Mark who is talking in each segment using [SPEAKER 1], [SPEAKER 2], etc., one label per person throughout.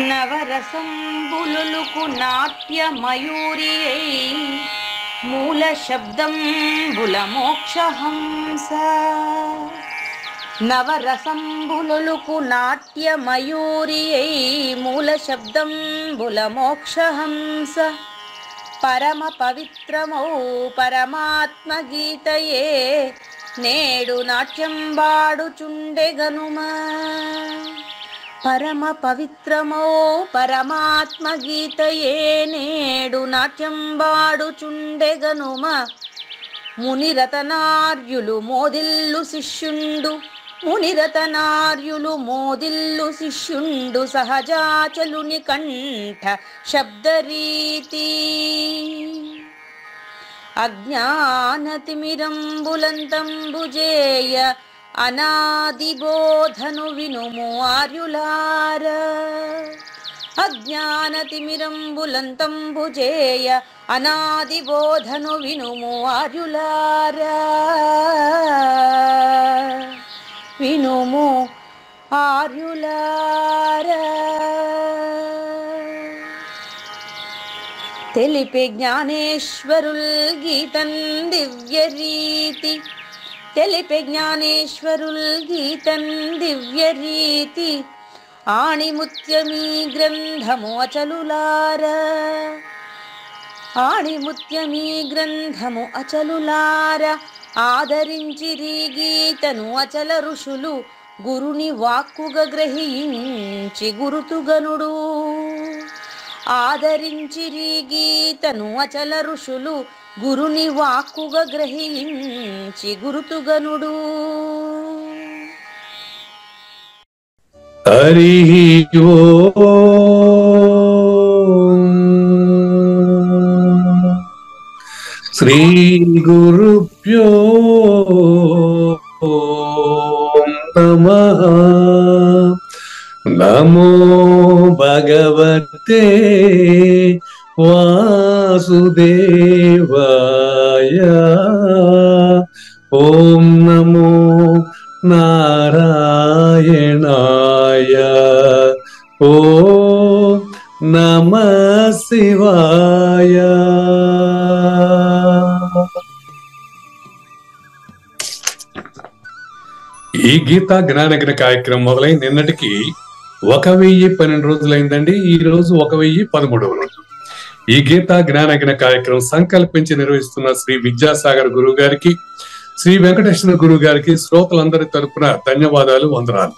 [SPEAKER 1] నవరసంబులుకు నాట్య మయూరియై మూల శబ్దంబుల మోక్షహంస. నవరసంబులుకు నాట్య మయూరియై మూల శబ్దంబుల మోక్షహంస. పరమ పవిత్రమౌ పరమాత్మ గీతయే నేడు నాట్యం వాడుచుండెగనుమా. పరమ పవిత్రమౌ పరమాత్మ గీతయే నేడు నాట్యం వాడుచుండెగనుమ. మునిరతనార్యులు మోదిల్లు శిష్యుండు, మునిరతనార్యులు మోదిల్లు శిష్యుండు సహజాచలుని కంఠ శబ్దరీతి. అజ్ఞానతిమిరంబులంతంబుజేయ అనాదిబోధను వినుము ఆర్యులార. అజ్ఞానతిమిరంబులంతంబుజేయ అనాదిబోధను వినుము ఆర్యులార. వినుము ఆర్యులార. తెలిపే జ్ఞానేశ్వరుల్ గీతం దివ్యరీతి. తెలిపే జ్ఞానేశ్వరుల్ గీతం దివ్యరీతి. ఆణిముత్యమీ గ్రంథము అచలులార. ఆణిముత్యమీ గ్రంథము అచలులార. ఆదరించిరి గీతను అచల ఋషులు గురుని వాక్కుగా గ్రహించి గురుతుగనుడు. ఆదరించిరి గీతను అచల ఋషులు గురుని వాక్కుగా గ్రహించి గురుతుగనుడు.
[SPEAKER 2] హరి ఓం. శ్రీ గురుభ్యో నమః. నమో భగవతే వాసుదేవాయ. ఓం నమో నారాయణాయ. ఓం నమః శివాయ. ఈ గీతా జ్ఞానజ్ఞ కార్యక్రమం మొదలై నిన్నటికి 1012 రోజులైందండి. ఈ రోజు 1013వ రోజు. ఈ గీతా జ్ఞానజ్ఞ కార్యక్రమం సంకల్పించి నిర్వహిస్తున్న శ్రీ విద్యాసాగర్ గురువు గారికి, శ్రీ వెంకటేశ్వర గురువు గారికి శ్రోతలందరి తరపున ధన్యవాదాలు, వందనాలు.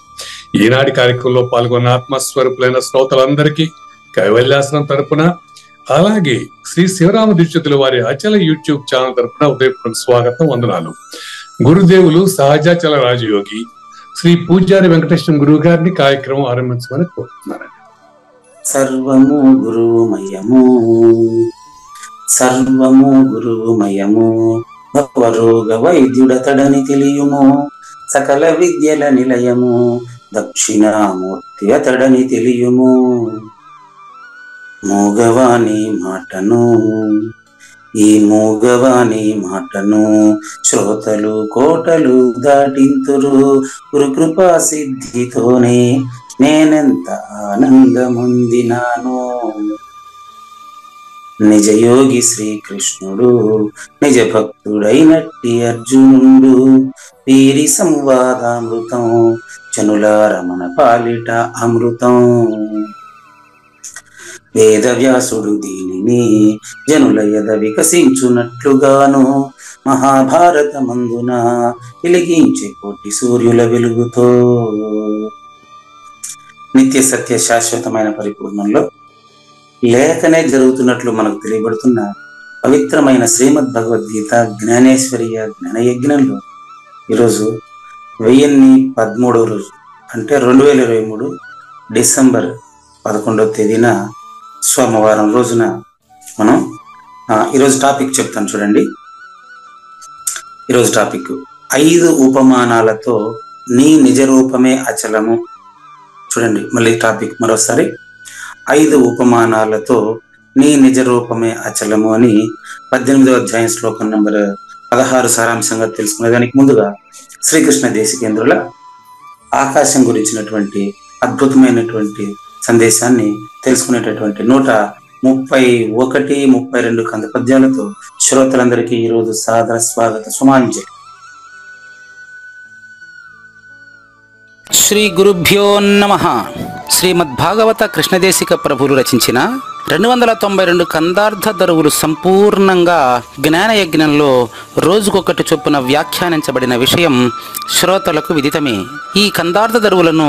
[SPEAKER 2] ఈనాటి కార్యక్రమంలో పాల్గొన్న ఆత్మస్వరూపులైన శ్రోతలందరికీ కైవల్యాసనం తరపున, అలాగే శ్రీ శివరామ దీక్షితుల వారి అచల యూట్యూబ్ ఛానల్ తరపున ఉదయపూర్వక స్వాగతం, వందనాలు. గురుదేవులు సహజాచల రాజయోగి శ్రీ పూజారి వెంకటేశ్వర గురువు గారిని కార్యక్రమం ఆరంభించమని కోరుతున్నారండి.
[SPEAKER 3] సర్వము గురుమయము, సర్వము గురుమయము. భవరోగ వైద్యుడతడని తెలియుము, సకల విద్యల నిలయము. దక్షిణామూర్తి అతడని తెలియుము. మూగవాణి మాటను, ఈ మూగవాణి మాటను శ్రోతలు కోటలు దాటింతురు. గురుకృపా సిద్ధితోనే నేనెంత ఆనందముందినాను. నిజయోగి శ్రీకృష్ణుడు, నిజ భక్తుడైనట్టి అర్జునుడు. వీరి సంవాదామృతం జనులారమణ పాలిట అమృతం. వేదవ్యాసుడు దీనిని జనుల ఎద వికసించునట్లుగాను మహాభారతమందున వెలిగించే కోటి సూర్యుల వెలుగుతో. నిత్య సత్య శాశ్వతమైన పరిపూర్ణంలో లేఖనే జరుగుతున్నట్లు మనకు తెలియబడుతున్న పవిత్రమైన శ్రీమద్ భగవద్గీత జ్ఞానేశ్వరీయ జ్ఞానయజ్ఞంలో ఈరోజు 1013వ రోజు, అంటే 2023 డిసెంబర్ 11వ తేదీన సోమవారం రోజున మనం ఈరోజు టాపిక్ చెప్తాను చూడండి. ఈరోజు టాపిక్ 5 ఉపమానాలతో నీ నిజ రూపమే అచలము. చూడండి మళ్ళీ టాపిక్ మరోసారి, 5 ఉపమానాలతో నీ నిజ రూపమే అచలము అని 18వ అధ్యాయం శ్లోకం నంబర్ 16 సారాంశంగా తెలుసుకునే దానికి ముందుగా శ్రీకృష్ణ దేశికేంద్రుల ఆకాశం గురించినటువంటి అద్భుతమైనటువంటి సందేశాన్ని తెలుసుకునేటటువంటి 131, 32 కంద పద్యాలతో శ్రోతలందరికీ ఈరోజు సాదర స్వాగత సుమాంజలి.
[SPEAKER 4] శ్రీ గురుభ్యో నమః. శ్రీమద్భాగవత కృష్ణదేశిక ప్రభులు రచించిన 292 కందార్థ దరువులు సంపూర్ణంగా జ్ఞానయజ్ఞంలో రోజుకొకటి చొప్పున వ్యాఖ్యానించబడిన విషయం శ్రోతలకు విదితమే. ఈ కందార్థ దరువులను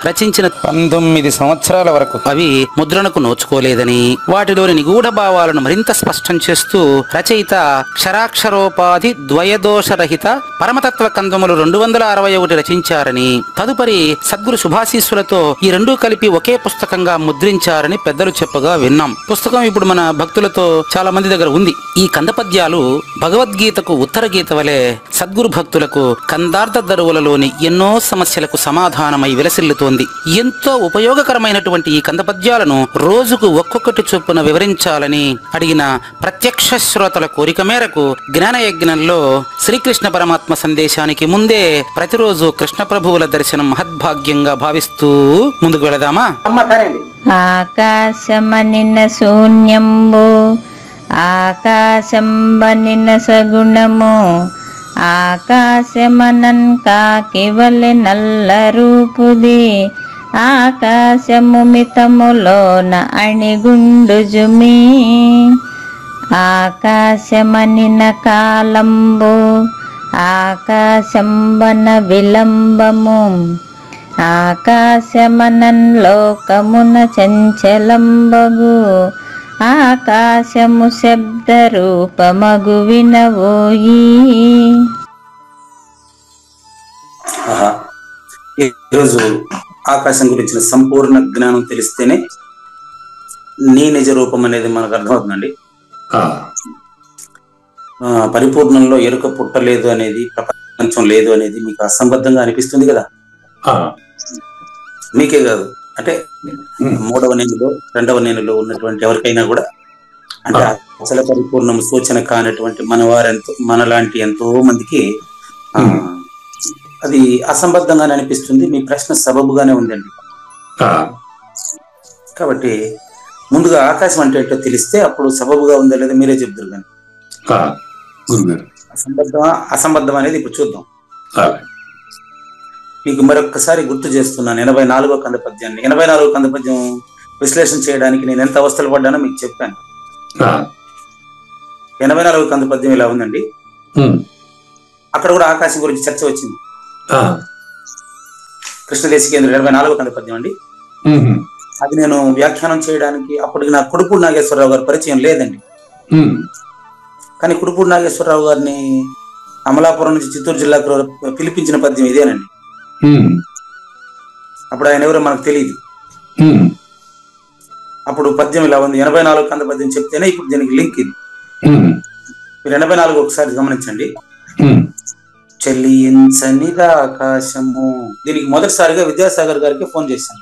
[SPEAKER 4] రచించిన 19 సంవత్సరాల వరకు అవి ముద్రణకు నోచుకోలేదని, వాటిలోని నిగూఢ భావాలను మరింత స్పష్టం చేస్తూ రచయిత క్షరాక్షరోపాధి ద్వయదోషరహిత పరమతత్వ కందములు 261 రచించారని, తదుపరి సద్గురు శుభాశీస్సులతో ఈ రెండూ కలిపి ఒకే పుస్తకంగా ముద్రించారని పెద్దలు చెప్పగా విన్నాం. పుస్తకం ఇప్పుడు మన భక్తులతో చాలా మంది దగ్గర ఉంది. ఈ కంద పద్యాలు భగవద్గీతకు ఉత్తర గీత వలె సద్గురు భక్తులకు కందార్థ దరువులలోని ఎన్నో సమస్యలకు సమాధానమై విలసిల్లుతోంది. ఎంతో ఉపయోగకరమైనటువంటి ఈ కంద పద్యాలను రోజుకు ఒక్కొక్కటి చొప్పున వివరించాలని అడిగిన ప్రత్యక్ష శ్రోతల కోరిక మేరకు జ్ఞానయజ్ఞంలో శ్రీకృష్ణ పరమాత్మ సందేశానికి ముందే ప్రతిరోజు కృష్ణ ప్రభువుల దర్శనం మహద్భాగ్యంగా భావిస్తూ ముందుకు వెళదామా?
[SPEAKER 5] ఆకాశమనిన శూన్యంబు ఆకాశంబనిన సగుణము ఆకాశమనన్ కాకివలె నల్ల రూపుది ఆకాశము మితములోన అణిగుండు జుమి ఆకాశమనిన కాలంబు ఆకాశంబన విలంబము ఆకాశమనన్ లోకమున చంచలంబగు ఆకాశము శబ్ద రూపమగు వినవోయి.
[SPEAKER 3] ఈరోజు ఆకాశం గురించిన సంపూర్ణ జ్ఞానం తెలిస్తేనే నీ నిజ రూపం అనేది మనకు అర్థమవుతుందండి. పరిపూర్ణంలో ఎరుక పుట్టలేదు అనేది, ప్రపంచం లేదు అనేది మీకు అసంబద్ధంగా అనిపిస్తుంది కదా. మీకే కాదు, అంటే 3వ నేనులో 2వ నేనులో ఉన్నటువంటి ఎవరికైనా కూడా, అంటే అసలు పరిపూర్ణం సూచన కానటువంటి మనలాంటి ఎంతో మందికి అది అసంబద్ధంగానే అనిపిస్తుంది. మీ ప్రశ్న సబబుగానే ఉందండి. కాబట్టి ముందుగా ఆకాశం అంటే ఏంటో తెలిస్తే అప్పుడు సబబుగా ఉందా లేదా మీరే చెప్తారు. కానీ అసంబద్ధం అనేది ఇప్పుడు చూద్దాం. మీకు మరొక్కసారి గుర్తు చేస్తున్నాను 84వ కంద పద్యాన్ని. 84వ కంద పద్యం విశ్లేషణ చేయడానికి నేను ఎంత అవస్థలు పడ్డానో మీకు చెప్పాను. 84వ కంద పద్యం ఇలా ఉందండి. అక్కడ కూడా ఆకాశం గురించి చర్చ వచ్చింది. కృష్ణదేశికేంద్ర 84వ కంద పద్యం అండి. అది నేను వ్యాఖ్యానం చేయడానికి అప్పటికి నాకు కుడుపూడి నాగేశ్వరరావు గారి పరిచయం లేదండి. కానీ కుడుపూడి నాగేశ్వరరావు గారిని అమలాపురం నుంచి చిత్తూరు జిల్లాకు పిలిపించిన పద్యం ఇదేనండి. అప్పుడు ఆయన ఎవరో మనకు తెలియదు. అప్పుడు పద్యం ఇలా ఉంది. 84 కంద పద్యం చెప్తేనే ఇప్పుడు దీనికి లింక్ ఇది. మీరు 84 ఒకసారి గమనించండి. చెల్లించనిదా ఆకాశము. దీనికి మొదటిసారిగా విద్యాసాగర్ గారికి ఫోన్ చేశాను.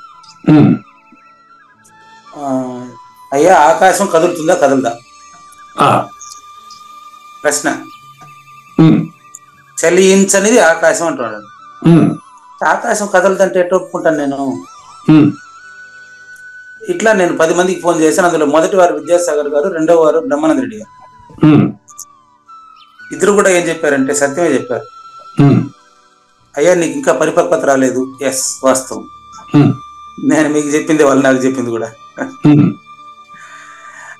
[SPEAKER 3] అయ్యా ఆకాశం కదులుతుందా కదలదా ప్రశ్న. చెల్లించనిది ఆకాశం అంటున్నాడు. ఆకాశం కదలదంటే ఎట్లా ఒప్పుకుంటాను నేను? ఇట్లా నేను 10 మందికి ఫోన్ చేశాను. అందులో మొదటి వారు విద్యాసాగర్ గారు, రెండవ వారు బ్రహ్మానంద రెడ్డి గారు. ఇద్దరు కూడా ఏం చెప్పారంటే సత్యమే చెప్పారు. అయ్యా నీకు ఇంకా పరిపక్వత రాలేదు. ఎస్, వాస్తవం. నేను మీకు చెప్పింది వాళ్ళు నాకు చెప్పింది కూడా.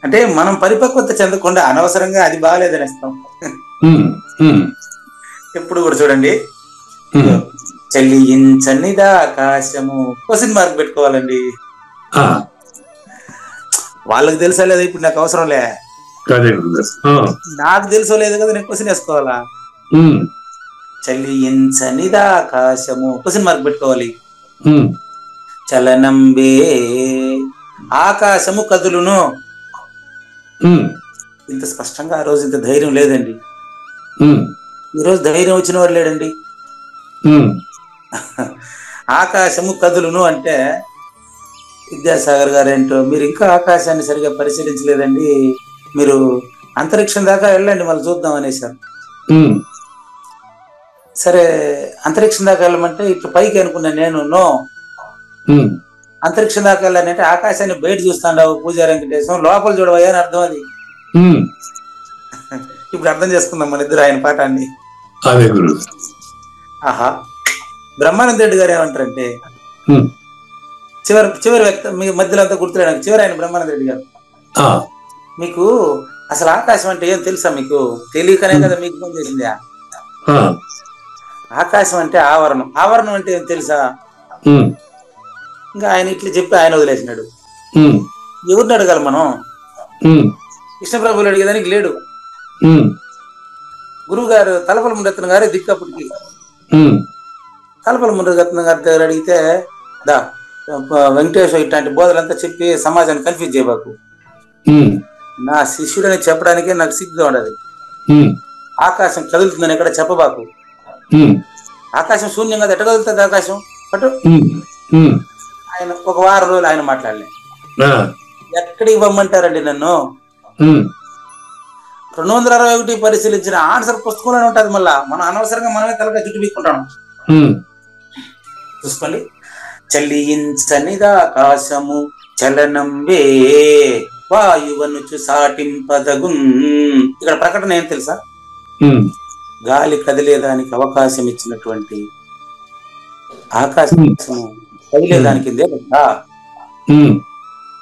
[SPEAKER 3] అంటే మనం పరిపక్వత చెందకుండా అనవసరంగా అది బాగాలేదని ఇస్తాం. ఎప్పుడు కూడా చూడండి, చెల్లించనిదా ఆకాశము క్వశ్చన్ మార్క్ పెట్టుకోవాలండి. వాళ్ళకి తెలుసా లేదా ఇప్పుడు నాకు అవసరం లే, నాకు తెలుసో లేదు కదా నేను క్వశ్చన్ వేసుకోవాలా. చెల్లించనిదా ఆకాశము క్వశ్చన్ మార్క్ పెట్టుకోవాలి. చలనంబే ఆకాశము కదులును. ఇంత స్పష్టంగా ఆ రోజు ఇంత ధైర్యం లేదండి. ఈరోజు ధైర్యం వచ్చిన వాడు లేడండి. ఆకాశము కదులును అంటే విద్యాసాగర్ గారు ఏంటో మీరు ఇంకా ఆకాశాన్ని సరిగా పరిశీలించలేదండి, మీరు అంతరిక్షం దాకా వెళ్ళండి మళ్ళీ చూద్దాం అనేసారు. సరే అంతరిక్షం దాకా వెళ్ళమంటే ఇట్లా పైకి అనుకున్నా నేను. నో, అంతరిక్షం దాకా వెళ్ళాలంటే ఆకాశాన్ని బయట చూస్తాండావు పూజారి వెంకటేశం, లోపల చూడవయ్యా అని అర్థం అది. ఇప్పుడు అర్థం చేసుకుందాం మన ఇద్దరు ఆయన పాఠాన్ని.
[SPEAKER 2] అదే గురు.
[SPEAKER 3] ఆహా, బ్రహ్మానంద రెడ్డి గారు ఏమంటారంటే చివరి వ్యక్తి మీ మధ్యలో అంతా గుర్తులేడానికి చివరి ఆయన బ్రహ్మానంద రెడ్డి గారు, మీకు అసలు ఆకాశం అంటే ఏం తెలుసా? మీకు తెలియకనే కదా మీకు ఫోన్ చేసింది. ఆకాశం అంటే ఆవరణం. ఆవరణం అంటే ఏం తెలుసా? ఇంకా ఆయన ఇట్లా చెప్పి ఆయన వదిలేసినాడు. ఎవరిని అడగాలి మనం? కృష్ణప్రభులు అడిగేదానికి లేడు. గురువు గారు తలపల మురరత్నం గారే దిక్కప్పటికి. తలపల మురరత్నం గారి దగ్గర అడిగితే, దా వెంకటేశ్వర ఇట్లాంటి బోధలంతా చెప్పి సమాజాన్ని కన్ఫ్యూజ్ చేయబాకు, నా శిష్యుడని చెప్పడానికే నాకు సిగ్గుగా ఉండదు. ఆకాశం కదులుతుందని ఎక్కడ చెప్పబాకు, ఆకాశం శూన్యం కదా, ఎట్ట కదులుతుంది ఆకాశం పట్టు. ఆయన ఒక వారం రోజులు ఆయన మాట్లాడలే. ఎక్కడికి ఇవ్వమంటారండి నన్ను? 261 పరిశీలించిన ఆన్సర్ పుస్తకంలోనే ఉంటది. మళ్ళా మనం అనవసరంగా మనమే తలగా చుట్టు పీక్కుంటాం. చూసుకోండి. చలించనిదా ఆకాశము చలనం వే వాయువనుచు సాటింపదగున్. ఇక్కడ ప్రకటన ఏం తెలుసా? గాలి కదిలేదానికి అవకాశం ఇచ్చినటువంటి ఆకాశం కదిలేదానికి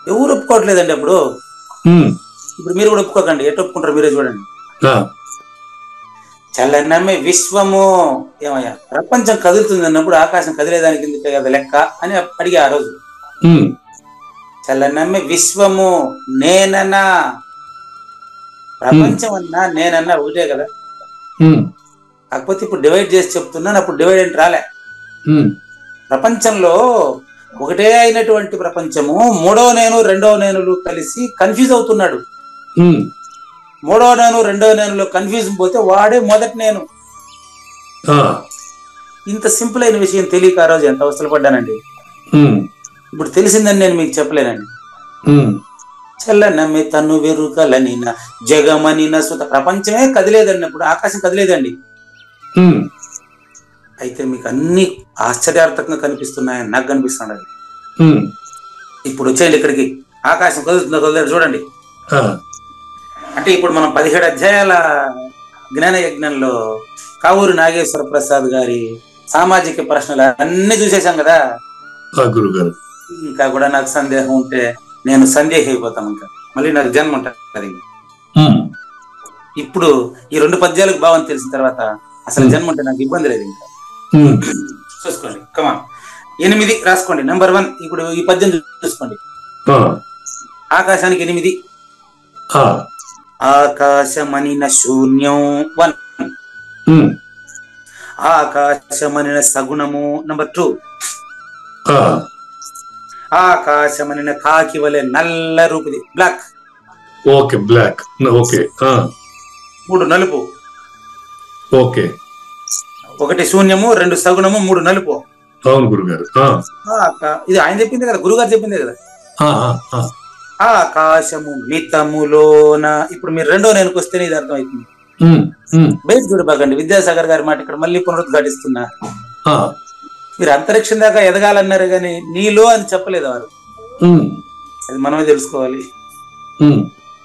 [SPEAKER 3] ఎవరు ఒప్పుకోవట్లేదండి. అప్పుడు ఇప్పుడు మీరు కూడా ఒప్పుకోకండి. ఎటు ఒప్పుకుంటారు మీరే చూడండి. చలనమే విశ్వము. ఏమయ్యా, ప్రపంచం కదులుతుంది అన్నప్పుడు ఆకాశం కదిలేదానికి ఎందుకు కదా లెక్క అని అడిగా ఆ రోజు. చలనమే విశ్వము నేనన్నా, ప్రపంచం అన్నా నేనన్నా ఒకటే కదా. కాకపోతే ఇప్పుడు డివైడ్ చేసి చెప్తున్నాను, అప్పుడు డివైడ్ ఏంటి రాలే. ప్రపంచంలో ఒకటే అయినటువంటి ప్రపంచము మూడవ నేను రెండవ నేనులు కలిసి కన్ఫ్యూజ్ అవుతున్నాడు. మూడవ నేను రెండవ నేనులో కన్ఫ్యూజ్ పోతే వాడే మొదటి నేను. ఇంత సింపుల్ అయిన విషయం తెలియక ఆ రోజు ఎంత అవసరం పడ్డానండి. ఇప్పుడు తెలిసిందని నేను మీకు చెప్పలేనండి. చల్లనమ్మే తను వెరుకలనిన జగమనిన సుత. ప్రపంచమే కదిలేదన్నప్పుడు ఆకాశం కదిలేదండి. అయితే మీకు అన్ని ఆశ్చర్యార్థకంగా కనిపిస్తున్నాయని నాకు కనిపిస్తున్నాడు. ఇప్పుడు వచ్చేయండి ఇక్కడికి. ఆకాశం కదులుతుందో కదలదు చూడండి. అంటే ఇప్పుడు మనం 17 అధ్యాయాల జ్ఞాన యజ్ఞంలో కావూరు నాగేశ్వర ప్రసాద్ గారి సామాజిక ప్రశ్నలు అన్ని చూసేసాం కదా. ఇంకా కూడా నాకు సందేహం ఉంటే నేను సందేహం అయిపోతాను. ఇంకా మళ్ళీ నాకు జన్మ ఉంటుంది. ఇప్పుడు ఈ 2 పద్యాలకు భావం తెలిసిన తర్వాత అసలు జన్మ ఉంటే నాకు ఇబ్బంది లేదు. ఇంకా చూసుకోండి. కమా 8 రాసుకోండి. నెంబర్ 1. ఇప్పుడు ఈ పద్యం చూసుకోండి. ఆకాశానికి 8. ఆకాశమనిన శూన్యం 1. ఆకాశమనిన సగుణము నెంబర్ 2. ఆకాశమనిన కాకి వలె నల్ల రూపుది బ్లాక్.
[SPEAKER 2] Okay, black. ఓకే.
[SPEAKER 3] 3 నలుపు.
[SPEAKER 2] ఓకే.
[SPEAKER 3] 1 శూన్యము, 2 సగుణము, 3 నలుపు.
[SPEAKER 2] అవును గురుగారు.
[SPEAKER 3] ఇది ఆయన చెప్పిందే కదా, గురుగారు చెప్పిందే కదా. ఆకాశము మితములోన. ఇప్పుడు మీరు రెండో నేనుకు వస్తేనే ఇది అర్థం అవుతుంది. బయట చూడబాకండి. విద్యాసాగర్ గారి మాట ఇక్కడ మళ్ళీ పునరుద్ఘాటిస్తున్నా. మీరు అంతరిక్షం దాకా ఎదగాలన్నారు కానీ నీలో అని చెప్పలేదు వారు. అది మనమే తెలుసుకోవాలి.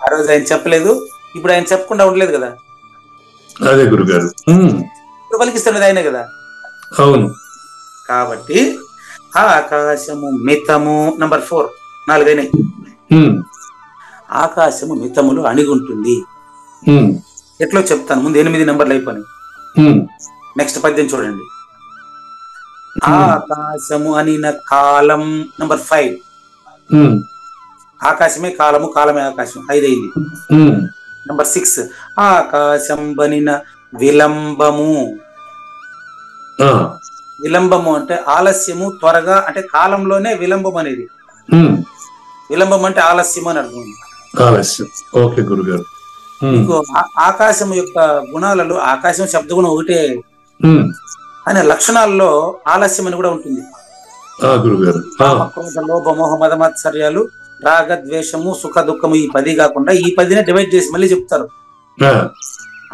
[SPEAKER 3] ఆ రోజు ఆయన చెప్పలేదు, ఇప్పుడు ఆయన చెప్పకుండా ఉండలేదు కదా.
[SPEAKER 2] అదే గురుగారు.
[SPEAKER 3] ఇప్పుడు పలికిస్తున్నది ఆయనే కదా.
[SPEAKER 2] అవును.
[SPEAKER 3] కాబట్టి ఆకాశము మితము నెంబర్ 4. 4 అయినాయి. ఆకాశము మితములు అణిగుంటుంది. ఎట్లా చెప్తాను ముందు. 8 నెంబర్లు అయిపోయినాయి. నెక్స్ట్ పద్యం చూడండి. ఆకాశము అనిన కాలం నెంబర్ 5. ఆకాశమే కాలము, కాలమే ఆకాశం. 5 అయింది. నెంబర్ 6. ఆకాశం బనిన విలంబము. విలంబము అంటే ఆలస్యము, త్వరగా. అంటే కాలంలోనే విలంబం అనేది. విలంబం అంటే ఆలస్యం అని అర్థం.
[SPEAKER 2] ఆలస్యం. ఓకే గురుగారు.
[SPEAKER 3] ఆకాశం యొక్క గుణాలలో ఆకాశం శబ్దగుణం ఒకటే, కానీ లక్షణాల్లో ఆలస్యం అని కూడా ఉంటుంది. లోభ మోహ మద మాత్సర్యాలు, రాగ ద్వేషము, సుఖ దుఃఖము, ఈ 10 కాకుండా ఈ 10నే డివైడ్ చేసి మళ్ళీ చెప్తారు.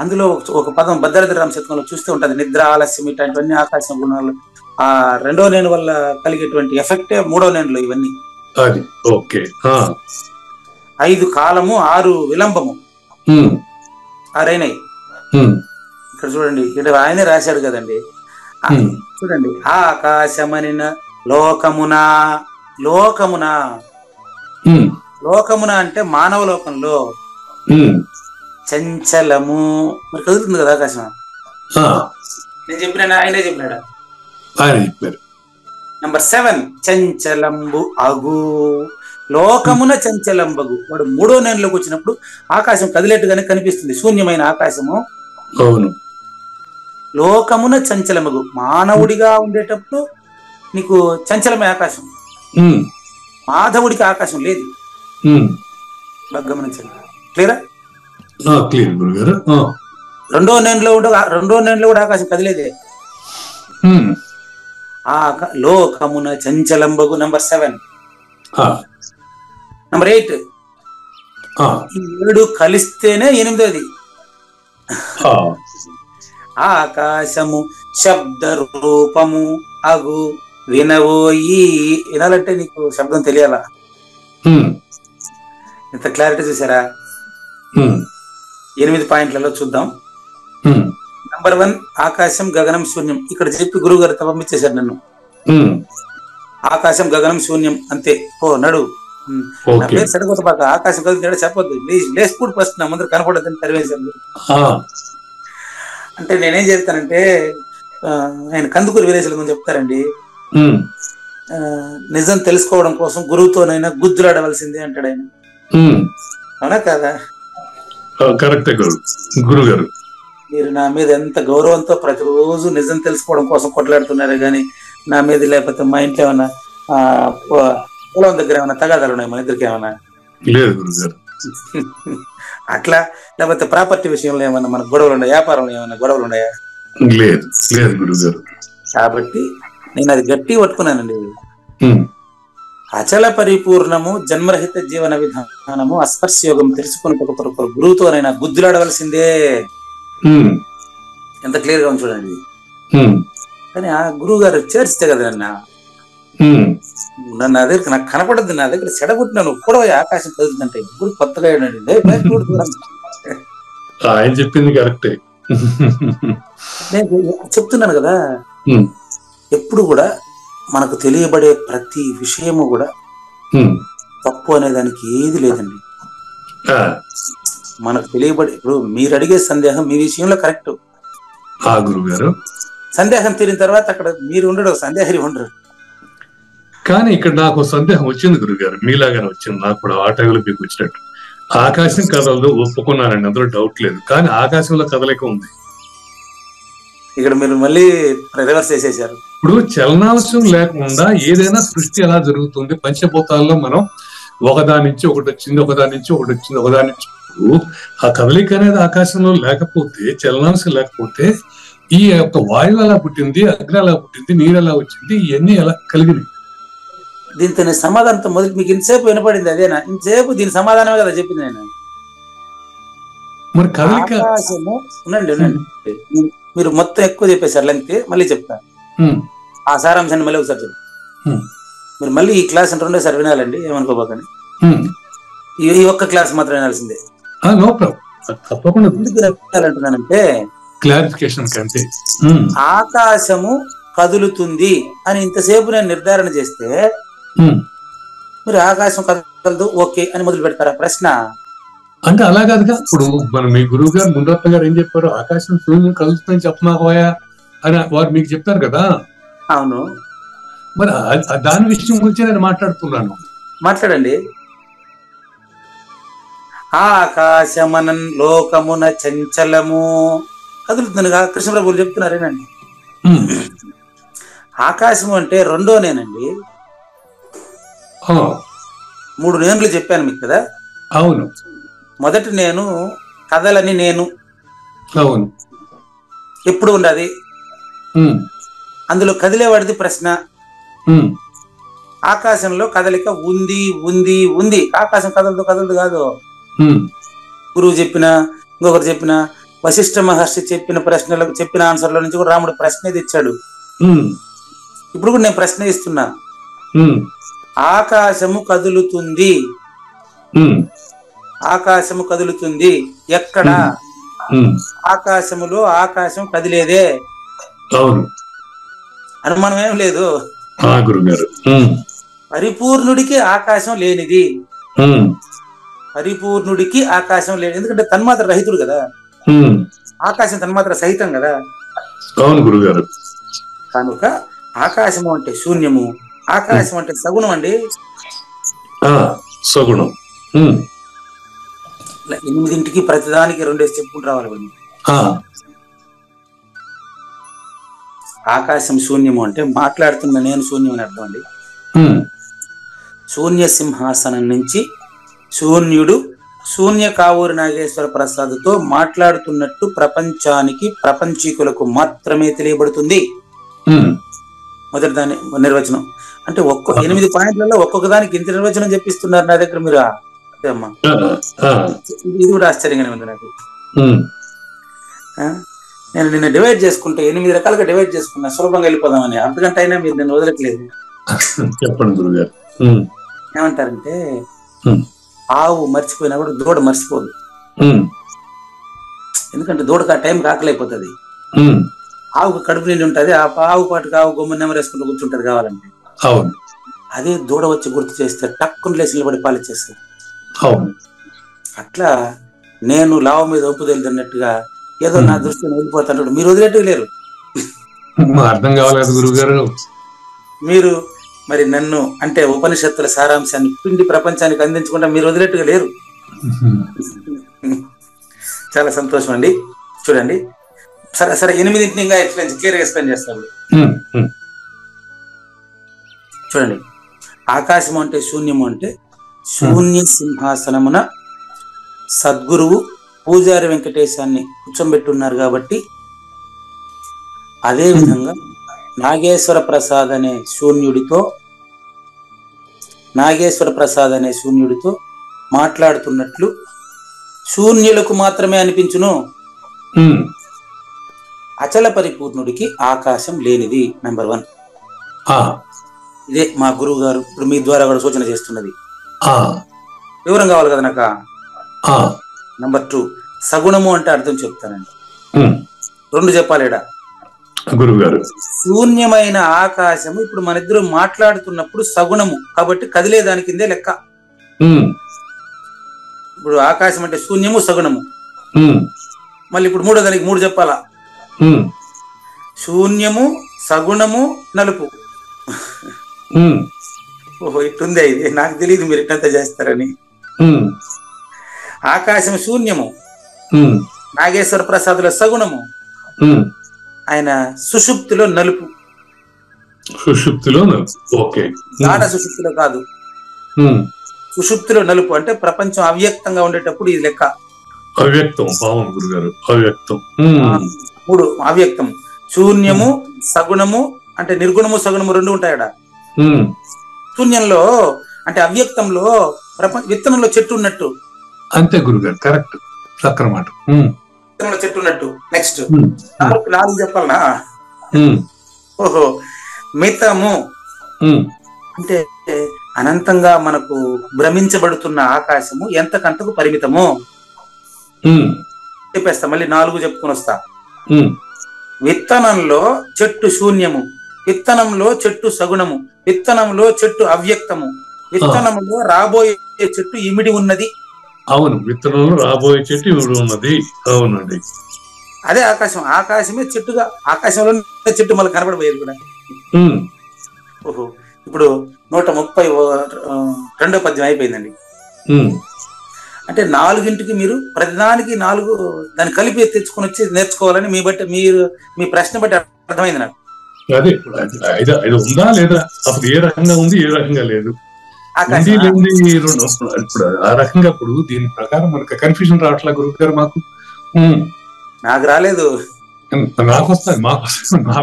[SPEAKER 3] అందులో ఒక పదం భద్రాద్రి రామ శతకంలో చూస్తే ఉంటది. నిద్ర, ఆలస్యం, ఇట్లాంటివన్నీ ఆకాశం గుణాలు. ఆ రెండో నేను వల్ల కలిగేటువంటి ఎఫెక్టే మూడో నేనులో ఇవన్నీ.
[SPEAKER 2] అది ఓకే.
[SPEAKER 3] 5 కాలము 6 విలంబము 6 అయినాయి. ఇక్కడ చూడండి, ఇక్కడ ఆయనే రాశాడు కదండి. చూడండి, ఆకాశమనిన లోకమున, లోకమున లోకమున అంటే మానవ లోకంలో చంచలము. మరి కదులుతుంది కదా ఆకాశం. నేను చెప్పినా ఆయనే చెప్పినాడు. నంబర్ 7 చంచలంబు అగు, లోకమున చంచలంబగు. వాడు మూడో నేనులోకి వచ్చినప్పుడు ఆకాశం కదిలేట్టుగానే కనిపిస్తుంది, శూన్యమైన ఆకాశము.
[SPEAKER 2] అవును.
[SPEAKER 3] లోకమున చంచలమగు, మానవుడిగా ఉండేటప్పుడు నీకు చంచలమే ఆకాశం, మాధవుడికి ఆకాశం లేదు. బాగా గమనించండి. క్లియరా?
[SPEAKER 2] క్లియర్ గురుగారు.
[SPEAKER 3] రెండో నేనులో కూడా ఆకాశం కదిలేదే. లోకమున చంచలంబగు నంబర్ 7. నంబర్ 8 7 కలిస్తేనే 8ది. ఆకాశము శబ్ద రూపము అగు వినవోయి. వినాలంటే నీకు శబ్దం తెలియాలా? ఇంత క్లారిటీ చూసారా? 8 పాయింట్లలో చూద్దాం. నంబర్ 1 ఆకాశం గగనం శూన్యం. ఇక్కడ చెప్పి గురువు గారు తప్పించేశారు నన్ను. ఆకాశం గగనం శూన్యం అంతే. ఓ నడు పేరు సరికొత్తబాక, ఆకాశం కదులుతాడో చెప్పొద్దు, లేచిపోడు ఫస్ట్ నా ముందర కనపడద్దని తరివేశాను. అంటే నేనేం చేస్తానంటే, ఆయన కందుకూరి వీరేశల గురించి చెప్తారండి, నిజం తెలుసుకోవడం కోసం గురువుతోనైనా గుద్దులాడవలసిందే అంటాడు ఆయన. అవునా కాదా?
[SPEAKER 2] కరెక్టే గురువు గారు.
[SPEAKER 3] మీరు నా మీద ఎంత గౌరవంతో ప్రతిరోజు నిజం తెలుసుకోవడం కోసం కొట్లాడుతున్నారే గాని నా మీద, లేకపోతే మా ఇంట్లో ఏమన్నా పొలం దగ్గర ఏమన్నా తగాదాలు ఉన్నాయి మన ఇద్దరికి ఏమన్నా?
[SPEAKER 2] లేదు గురుగారు.
[SPEAKER 3] అట్లా లేకపోతే ప్రాపర్టీ విషయంలో ఏమన్నా మన గొడవలు ఉన్నాయా? వ్యాపారంలో ఏమన్నా గొడవలు ఉన్నాయా?
[SPEAKER 2] లేదు లేదు గురుగారు.
[SPEAKER 3] కాబట్టి నేను అది గట్టి పట్టుకున్నానండి. అచల పరిపూర్ణము జన్మరహిత జీవన విధానము అస్పర్శయోగం తెలుసుకుని ఒకరు గురువుతోనైనా గుద్దులాడవలసిందే. ఎంత క్లియర్ గా చూడండి. కానీ ఆ గురువు గారు చేర్చితే కదా నన్ను నా దగ్గర నాకు కనపడద్దు, నా దగ్గర చెడగొట్టినాను కూడా ఆకాశం కదులుతుంటే గురు కొత్తగా
[SPEAKER 2] ఆయన చెప్పింది కరెక్టే.
[SPEAKER 3] నేను చెప్తున్నాను కదా, ఎప్పుడు కూడా మనకు తెలియబడే ప్రతి విషయము కూడా తప్పు అనే దానికి ఏది లేదండి. మనకు తెలియబడే, ఇప్పుడు మీరు అడిగే సందేహం మీ విషయంలో కరెక్ట్.
[SPEAKER 2] గురువు గారు
[SPEAKER 3] సందేహం తీరిన తర్వాత అక్కడ మీరు ఉండడు, సందేహం ఉండరు.
[SPEAKER 2] కానీ ఇక్కడ నాకు సందేహం వచ్చింది గురుగారు, మీలాగానే వచ్చింది నాకు కూడా. ఆ టైంలో మీకు వచ్చినట్టు ఆకాశం కదలదు ఒప్పుకున్నానండి, అందులో డౌట్ లేదు. కానీ ఆకాశంలో కదలిక ఉంది.
[SPEAKER 3] ఇక్కడ మీరు మళ్ళీ రివర్స్ చేసేసారు.
[SPEAKER 2] ఇప్పుడు చలనాంశం లేకుండా ఏదైనా సృష్టి ఎలా జరుగుతుంది? పంచభూతాల్లో మనం ఒకదాని నుంచి ఒకటి వచ్చింది, ఒకదాని నుంచి ఒకటి వచ్చింది, ఒకదాని నుంచి. ఆ కదలిక అనేది ఆకాశంలో లేకపోతే, చలనాంశం లేకపోతే ఈ యొక్క వాయువు ఎలా పుట్టింది, అగ్ని ఎలా పుట్టింది, నీరు ఎలా వచ్చింది, ఇవన్నీ ఎలా కలిగినాయి?
[SPEAKER 3] దీంతో సమాధానంతో మొదలు మీకు ఇంతసేపు వినపడింది అదేనా? ఇంతసేపు దీని సమాధానమే కదా చెప్పింది నేను.
[SPEAKER 2] మరి కదలిక
[SPEAKER 3] ఉండండి మీరు మొత్తం ఎక్కువ చెప్పేశారు, లెంగ్త్ మళ్ళీ చెప్తా. ఆ సారాంశాన్ని మళ్ళీ ఒకసారి చెప్పు. మీరు మళ్ళీ ఈ క్లాస్ రెండోసారి వినాలండి, ఏమనుకోబాకండి. ఈ ఒక్క క్లాస్ మాత్రం వినాల్సిందే.
[SPEAKER 2] తప్పకుండా
[SPEAKER 3] వినాలంటున్నానంటే
[SPEAKER 2] క్లారిఫికేషన్ కంటే
[SPEAKER 3] ఆకాశము కదులుతుంది అని ఇంతసేపు నేను నిర్ధారణ చేస్తే మీరు ఆకాశం కదలదు ఓకే అని మొదలు పెడతారా ప్రశ్న?
[SPEAKER 2] అంటే అలా కాదుగా. ఇప్పుడు మన మీ గురువు గారు ముందప్ప గారు ఏం చెప్పారు? ఆకాశం సూర్యుని కలుస్తుందని చెప్పమాకోయా అని వారు మీకు చెప్తారు కదా.
[SPEAKER 3] అవును,
[SPEAKER 2] మరి దాని విషయం గురించి నేను మాట్లాడుతున్నాను.
[SPEAKER 3] మాట్లాడండి. ఆకాశమనన్ లోకమున చంచలము కదులుతుందిగా కృష్ణప్రభులు చెప్తున్నారేనండి. ఆకాశం అంటే రెండో నేనండి. 3 నేనులు చెప్పాను మీకు కదా.
[SPEAKER 2] అవును.
[SPEAKER 3] మొదటి నేను కదలని నేను.
[SPEAKER 2] అవును.
[SPEAKER 3] ఎప్పుడు ఉండదు, అందులో కదిలేవాడిది ప్రశ్న. ఆకాశంలో కదలిక ఉంది ఉంది ఉంది. ఆకాశం కదలదు కదలదు కాదు. గురువు చెప్పిన, ఇంకొకరు చెప్పిన, వశిష్ఠ మహర్షి చెప్పిన ప్రశ్నలకు చెప్పిన ఆన్సర్లో నుంచి కూడా రాముడు ప్రశ్న తెచ్చాడు. ఇప్పుడు కూడా నేను ప్రశ్న ఇస్తున్నా.
[SPEAKER 2] ఉమ్,
[SPEAKER 3] ఆకాశము కదులుతుంది,
[SPEAKER 2] ఉమ్,
[SPEAKER 3] ఆకాశము కదులుతుంది ఎక్కడ?
[SPEAKER 2] ఉమ్,
[SPEAKER 3] ఆకాశములో ఆకాశం కదిలేదే,
[SPEAKER 2] అవును.
[SPEAKER 3] అనుమానం ఏం లేదు.
[SPEAKER 2] గురుగారు. ఉమ్,
[SPEAKER 3] పరిపూర్ణుడికి ఆకాశం లేనిది,
[SPEAKER 2] ఉమ్,
[SPEAKER 3] పరిపూర్ణుడికి ఆకాశం లేనిది. ఎందుకంటే తన్మాత్ర రహితుడు కదా,
[SPEAKER 2] ఉమ్,
[SPEAKER 3] ఆకాశం తన్మాత్ర సహితం కదా.
[SPEAKER 2] అవును గురుగారు.
[SPEAKER 3] కనుక ఆకాశము అంటే శూన్యము, ఆకాశం అంటే సగుణం అండి.
[SPEAKER 2] సగుణం. ఉమ్,
[SPEAKER 3] 8ంటికి ప్రతిదానికి 2 చెప్పుకుంటూ రావాలి వాళ్ళు. ఆకాశం శూన్యము అంటే మాట్లాడుతున్న నేను శూన్యం అని అర్థం అండి.
[SPEAKER 2] ఉమ్,
[SPEAKER 3] శూన్య సింహాసనం నుంచి శూన్యుడు శూన్య కావూరి నాగేశ్వర ప్రసాద్తో మాట్లాడుతున్నట్టు ప్రపంచానికి, ప్రపంచీకులకు మాత్రమే తెలియబడుతుంది.
[SPEAKER 2] ఉమ్, మొదటి
[SPEAKER 3] దాని నిర్వచనం అంటే 8 పాయింట్లలో ఒక్కొక్క దానికి ఇంత నిర్వచనం చెప్పిస్తున్నారు నా దగ్గర మీరు. అదే అమ్మా, ఇది కూడా ఆశ్చర్యంగానే ఉంది నాకు. నేను నిన్న డివైడ్ చేసుకుంటే 8 రకాలుగా డివైడ్ చేసుకున్నా, సులభంగా వెళ్ళిపోదామని. అంతకంటే అయినా మీరు నేను వదలట్లేదు.
[SPEAKER 2] చెప్పండి గురుగారు.
[SPEAKER 3] ఏమంటారంటే ఆవు మర్చిపోయినా కూడా దూడ మర్చిపోదు. ఎందుకంటే దూడకు ఆ టైం ఆకలైపోతుంది. ఆవుకు కడుపు నిండి ఉంటుంది, ఆ ఆవు పాటుకు ఆవు గొమ్మ నెమరేసుకుంటూ కూర్చుంటది కావాలంటే. అదే దూడ వచ్చి గుర్తు చేస్తే టక్కున లేచి నిలబడి పాలిచ్చేస్తుంది. అట్లా నేను లావు మీద ఒప్పు తెలుతున్నట్టుగా ఏదో నా దృష్టిని వెళ్ళిపోతాడు. మీరు వదిలేట్టు లేరు.
[SPEAKER 2] అర్థం కావాలి గురుగారు.
[SPEAKER 3] మీరు మరి నన్ను అంటే ఉపనిషత్తుల సారాంశాన్ని పిండి ప్రపంచానికి అందించకుండా మీరు వదిలేట్టుగా లేరు. చాలా సంతోషం అండి. చూడండి, సరే సరే 8ంటిని ఇంకా క్లియర్ ఎక్స్ప్లెయిన్ చేస్తాను. చూడండి, ఆకాశం అంటే శూన్యము అంటే శూన్య సింహాసనమున సద్గురువు పూజారి వెంకటేశాన్ని కూర్చోబెట్టున్నారు కాబట్టి, అదే విధంగా నాగేశ్వర ప్రసాద్ అనే శూన్యుడితో మాట్లాడుతున్నట్లు శూన్యులకు మాత్రమే అనిపించును. అచల పరిపూర్ణుడికి ఆకాశం లేనిది. నెంబర్ 1. ఇదే మా గురువు గారు ఇప్పుడు మీ ద్వారా కూడా సూచన చేస్తున్నది. వివరం కావాలి కదా నాకు. నెంబర్ 2, సగుణము అంటే అర్థం చెప్తానండి. 2 చెప్పాలి ఈడ.
[SPEAKER 2] గురుగారు,
[SPEAKER 3] శూన్యమైన ఆకాశము ఇప్పుడు మన ఇద్దరు మాట్లాడుతున్నప్పుడు సగుణము కాబట్టి కదిలేదాని కిందే లెక్క. ఇప్పుడు ఆకాశం అంటే శూన్యము, సగుణము. మళ్ళీ ఇప్పుడు 3వ దానికి 3 చెప్పాలా. శూన్యము, సగుణము, నలుపు. ఓహో, ఇట్టుందే ఇది. నాకు తెలియదు మీరు ఇట్టంతా చేస్తారని. ఆకాశం శూన్యము, నాగేశ్వర ప్రసాద్లో సగుణము, ఆయన సుషుప్తిలో నలుపు.
[SPEAKER 2] సుషుప్తిలో నలుపు. ఓకే,
[SPEAKER 3] గాఢ సుషుప్తిలో కాదు, సుషుప్తిలో నలుపు. అంటే ప్రపంచం అవ్యక్తంగా ఉండేటప్పుడు ఇది లెక్క.
[SPEAKER 2] అవ్యక్తం. బాగుంది గురుగారు, అవ్యక్తం.
[SPEAKER 3] 3 అవ్యక్తం. శూన్యము, సగుణము అంటే నిర్గుణము, సగుణము 2 ఉంటాయట. శూన్యంలో అంటే అవ్యక్తంలో విత్తనంలో చెట్టు ఉన్నట్టు.
[SPEAKER 2] అంతే గురుగారు, కరెక్ట్, చక్రమాట.
[SPEAKER 3] విత్తనంలో చెట్టు ఉన్నట్టు. నెక్స్ట్ 4 చెప్పాలనా. ఓహో, మితము అంటే అనంతంగా మనకు భ్రమించబడుతున్న ఆకాశము ఎంతకంతకు పరిమితము. చెప్పేస్తా, మళ్ళీ 4 చెప్పుకొని వస్తా. విత్తనంలో చెట్టు శూన్యము, విత్తనంలో చెట్టు సగుణము, విత్తనంలో చెట్టు అవ్యక్తము, విత్తనంలో రాబోయే చెట్టు ఇమిడి ఉన్నది.
[SPEAKER 2] అవును, విత్తనంలో రాబోయే చెట్టు ఇమిడి ఉన్నది. అవునండి,
[SPEAKER 3] అదే ఆకాశం. ఆకాశమే చెట్టుగా, ఆకాశంలో చెట్టు మళ్ళీ కనబడిపోయేది కూడా. ఓహో, ఇప్పుడు 132వ పద్యం అయిపోయిందండి. అంటే 4ంటికి మీరు ప్రతిదానికి 4 దాన్ని కలిపి తెచ్చుకొని వచ్చి నేర్చుకోవాలని మీ ప్రశ్న బట్టి అర్థమైంది నాకు.
[SPEAKER 2] అదే ఇది ఉందా లేదా, అప్పుడు ఏ రకంగా ఉంది, ఏ రకంగా లేదు, ఇప్పుడు ఆ రకంగా. ఇప్పుడు దీని ప్రకారం మనకు కన్ఫ్యూజన్ రావట్లా గురువు గారు.
[SPEAKER 3] నాకు రాలేదు,
[SPEAKER 2] నాకు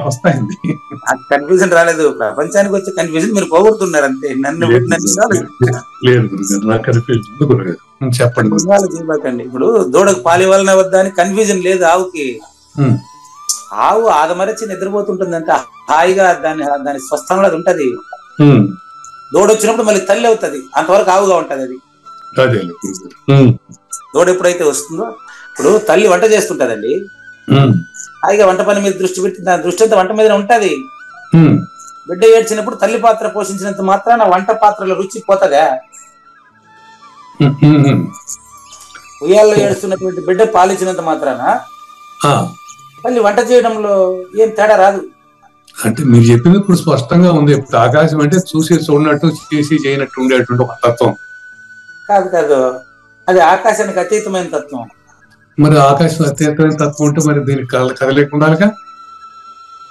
[SPEAKER 2] వస్తాయింది.
[SPEAKER 3] నాకు కన్ఫ్యూజన్ రాలేదు. ప్రపంచానికి వచ్చే కన్ఫ్యూజన్ మీరు పోగొడుతున్నారు అంతే. నన్ను
[SPEAKER 2] లేదు గురుగారు, నాకు కన్ఫ్యూజన్ గురుగారు. చెప్పండి.
[SPEAKER 3] ఇప్పుడు దూడకు పాలు ఇవ్వాలనే వద్దా అని కన్ఫ్యూజన్ లేదు ఆవుకి. ఆవు ఆదమరచి నిద్రపోతుంటుంది అంటే హాయిగా దాని స్వస్థంలో అది ఉంటది.
[SPEAKER 2] ఉమ్,
[SPEAKER 3] దూడ వచ్చినప్పుడు మళ్ళీ తల్లి అవుతుంది, అంతవరకు ఆవుగా ఉంటది అది.
[SPEAKER 2] అదే ఉమ్,
[SPEAKER 3] దూడ ఎప్పుడైతే వస్తుందో ఇప్పుడు తల్లి వంట చేస్తుంటదండి,
[SPEAKER 2] ఉమ్,
[SPEAKER 3] హాయిగా వంట పని మీద దృష్టి పెట్టి దాని దృష్టి అంతా వంట మీద ఉంటది.
[SPEAKER 2] ఉమ్,
[SPEAKER 3] బిడ్డ ఏడ్చినప్పుడు తల్లి పాత్ర పోషించినంత మాత్రాన వంట పాత్రలో రుచి పోతదా?
[SPEAKER 2] ఉమ్, ఉమ్, ఉమ్.
[SPEAKER 3] ఉయ్యాల్లో ఏడుస్తున్నటువంటి బిడ్డ పాలిచ్చినంత మాత్రాన
[SPEAKER 2] ఆ,
[SPEAKER 3] తల్లి వంట చేయడంలో ఏం తేడా రాదు.
[SPEAKER 2] అంటే మీరు చెప్పింది ఇప్పుడు స్పష్టంగా ఉంది. ఇప్పుడు ఆకాశం అంటే చూసి చూడనట్టు, చేసి చేయనట్టు ఉండేటువంటి ఒక తత్వం.
[SPEAKER 3] కాదు కాదు, అది ఆకాశానికి అతీతమైన తత్వం.
[SPEAKER 2] మరి ఆకాశం అత్యంతమైన తత్వం ఉంటే మరి దీనికి కదలేకుండాలిగా.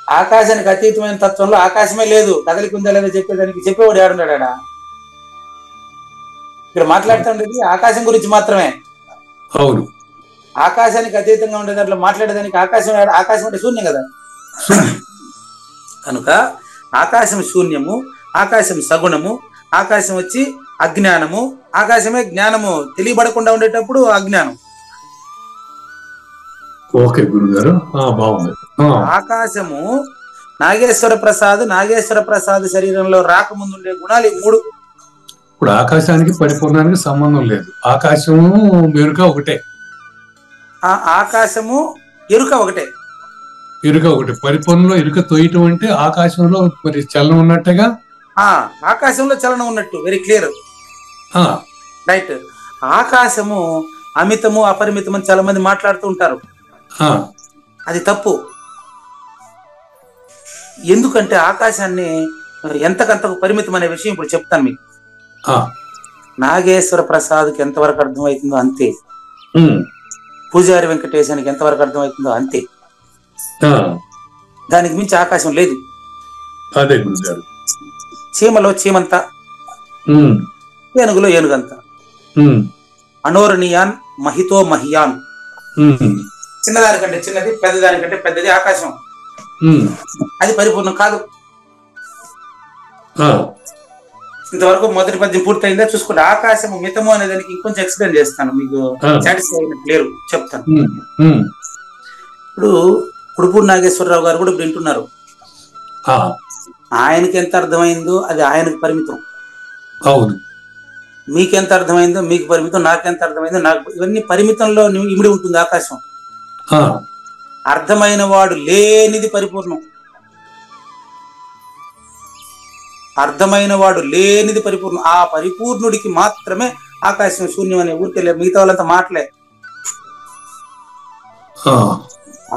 [SPEAKER 3] ఆకాశానికి అతీతమైన తత్వంలో ఆకాశమే లేదు, కదలిక ఉందా లేదా చెప్పేదానికి చెప్పేవాడు ఏడున్నాడా? ఇక్కడ మాట్లాడుతూ ఉండేది ఆకాశం గురించి మాత్రమే.
[SPEAKER 2] అవును,
[SPEAKER 3] ఆకాశానికి అతీతంగా ఉండే దాంట్లో మాట్లాడేదానికి ఆకాశం అంటే శూన్యం కదా. కనుక ఆకాశం శూన్యము, ఆకాశం సగుణము, ఆకాశం వచ్చి అజ్ఞానము, ఆకాశమే జ్ఞానము. తెలియబడకుండా ఉండేటప్పుడు అజ్ఞానం.
[SPEAKER 2] ఓకే గురుగారు, బాగుంది.
[SPEAKER 3] ఆకాశము నాగేశ్వర ప్రసాద్ శరీరంలో రాకముందు ఉండే గుణాలు ఈ మూడు.
[SPEAKER 2] ఇప్పుడు ఆకాశానికి పరిపూర్ణానికి సంబంధం లేదు. ఆకాశము మెరుక ఒకటే,
[SPEAKER 3] ఆకాశము ఎరుక ఒకటే.
[SPEAKER 2] ఇరుక ఒకటి. పరిపూర్ణంలో ఇరుక తోయటం అంటే ఆకాశంలో మరి చలనం ఉన్నట్టుగా.
[SPEAKER 3] ఆకాశంలో చలనం ఉన్నట్టు, వెరీ క్లియర్, రైట్. ఆకాశము అమితము అపరిమితం అని చాలా మంది మాట్లాడుతూ ఉంటారు. అది తప్పు. ఎందుకంటే ఆకాశాన్ని ఎంతకంతకు పరిమితం అనే విషయం ఇప్పుడు చెప్తాను మీకు. నాగేశ్వర ప్రసాద్కి ఎంతవరకు అర్థమవుతుందో అంతే, పూజారి వెంకటేశానికి ఎంతవరకు అర్థమవుతుందో అంతే. దానికి మించి ఆకాశం లేదు.
[SPEAKER 2] అదే గురుగారు.
[SPEAKER 3] చీమలో చీమంత, ఏనుగులో ఏనుగంత. అనోరణీయాన్ మహితో మహియాన్. చిన్నదానికంటే చిన్నది, పెద్దదానికంటే పెద్దది ఆకాశం. అది పరిపూర్ణం కాదు. ఇంతవరకు మొదటి పద్యం పూర్తయిందా చూసుకోండి. ఆకాశము మితము అనే దానికి ఇంకొంచెం ఎక్స్ప్లెయిన్ చేస్తాను, మీకు సాటిస్ఫై అయినట్టు లేరు చెప్తాను. ఇప్పుడు కుడుపూడి నాగేశ్వరరావు గారు కూడా ఇప్పుడు వింటున్నారు. ఆయనకి ఎంత అర్థమైందో అది ఆయనకు పరిమితం.
[SPEAKER 2] అవును.
[SPEAKER 3] మీకెంత అర్థమైందో మీకు పరిమితం, నాకెంత అర్థమైందో నాకు. ఇవన్నీ పరిమితంలో ఇమిడి ఉంటుంది ఆకాశం. అర్థమైన వాడు లేనిది పరిపూర్ణం. అర్థమైన వాడు లేనిది పరిపూర్ణం. ఆ పరిపూర్ణుడికి మాత్రమే ఆకాశం శూన్యం అనే ఊరికే, మిగతా వాళ్ళంతా మాటలే.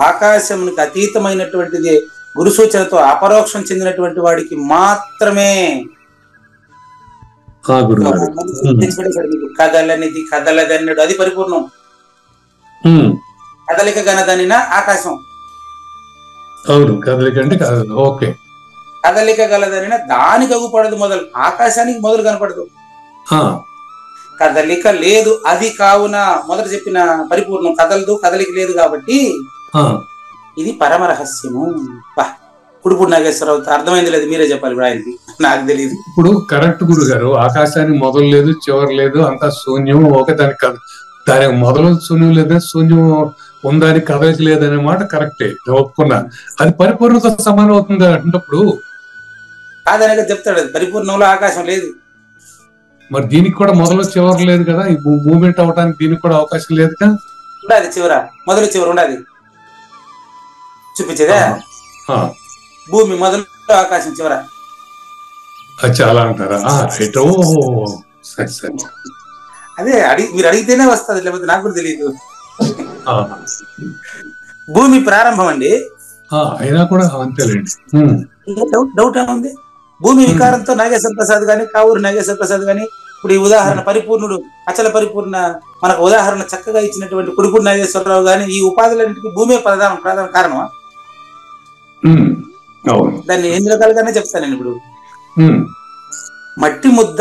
[SPEAKER 3] ఆకాశంకి అతీతమైనటువంటిది గురు సూచనతో అపరోక్షం చెందినటువంటి వాడికి మాత్రమే. కదలనిది కదలదన్నాడు, అది పరిపూర్ణం. కదలిక గనదనిన ఆకాశం.
[SPEAKER 2] అవును, కదలిక అంటే ఓకే.
[SPEAKER 3] కదలిక గలదనిన దానికి అగుపడదు మొదలు, ఆకాశానికి మొదలు కనపడదు. కదలిక లేదు అది కావున మొదట చెప్పిన పరిపూర్ణం కదలదు, కదలిక లేదు. కాబట్టి ఇది పరమ రహస్యము. కుడుపూడి నాగేశ్వరరావు అర్థమైంది లేదు, మీరే చెప్పాలి ఇప్పుడు ఆయనకి, నాకు తెలియదు.
[SPEAKER 2] ఇప్పుడు కరెక్ట్ గురుగారు. ఆకాశానికి మొదలు లేదు, చివరి లేదు, అంతా శూన్యం. ఓకే, దానికి మొదలు శూన్యం లేదా, శూన్యం ఉందని కదలిక లేదనే మాట కరెక్టే, ఒప్పుకున్నా. అది పరిపూర్ణత సమానం అవుతుంది అంటప్పుడు
[SPEAKER 3] కాదనే చెప్తాడు. అది పరిపూర్ణంలో ఆకాశం లేదు.
[SPEAKER 2] మరి దీనికి కూడా మొదలు చివరి లేదు కదా, ఈ మూవ్మెంట్ అవడానికి దీనికి కూడా అవకాశం లేదు కదా.
[SPEAKER 3] ఉండాలి చివర, మొదలు చివరి ఉండాలి. చూపించేదే భూమి మొదలు, ఆకాశం చివర.
[SPEAKER 2] చాలా అంటారా?
[SPEAKER 3] అదే మీరు అడిగితేనే వస్తుంది, లేకపోతే నాకు కూడా తెలియదు. భూమి ప్రారంభం అండి,
[SPEAKER 2] అయినా కూడా అంతేలేండి.
[SPEAKER 3] డౌట్ ఏముంది? భూమి వికారంతో నాగేశ్వర ప్రసాద్ గాని, కావూరు నాగేశ్వర ప్రసాద్ గాని, ఇప్పుడు ఈ ఉదాహరణ పరిపూర్ణుడు అచల పరిపూర్ణ మనకు ఉదాహరణ చక్కగా ఇచ్చినటువంటి కుడుపూడి నాగేశ్వరరావు గాని, ఈ ఉపాధులన్నింటికి భూమే ప్రధాన కారణమా? దాన్ని ఎన్ని రకాలుగానే చెప్తాను నేను. ఇప్పుడు మట్టి ముద్ద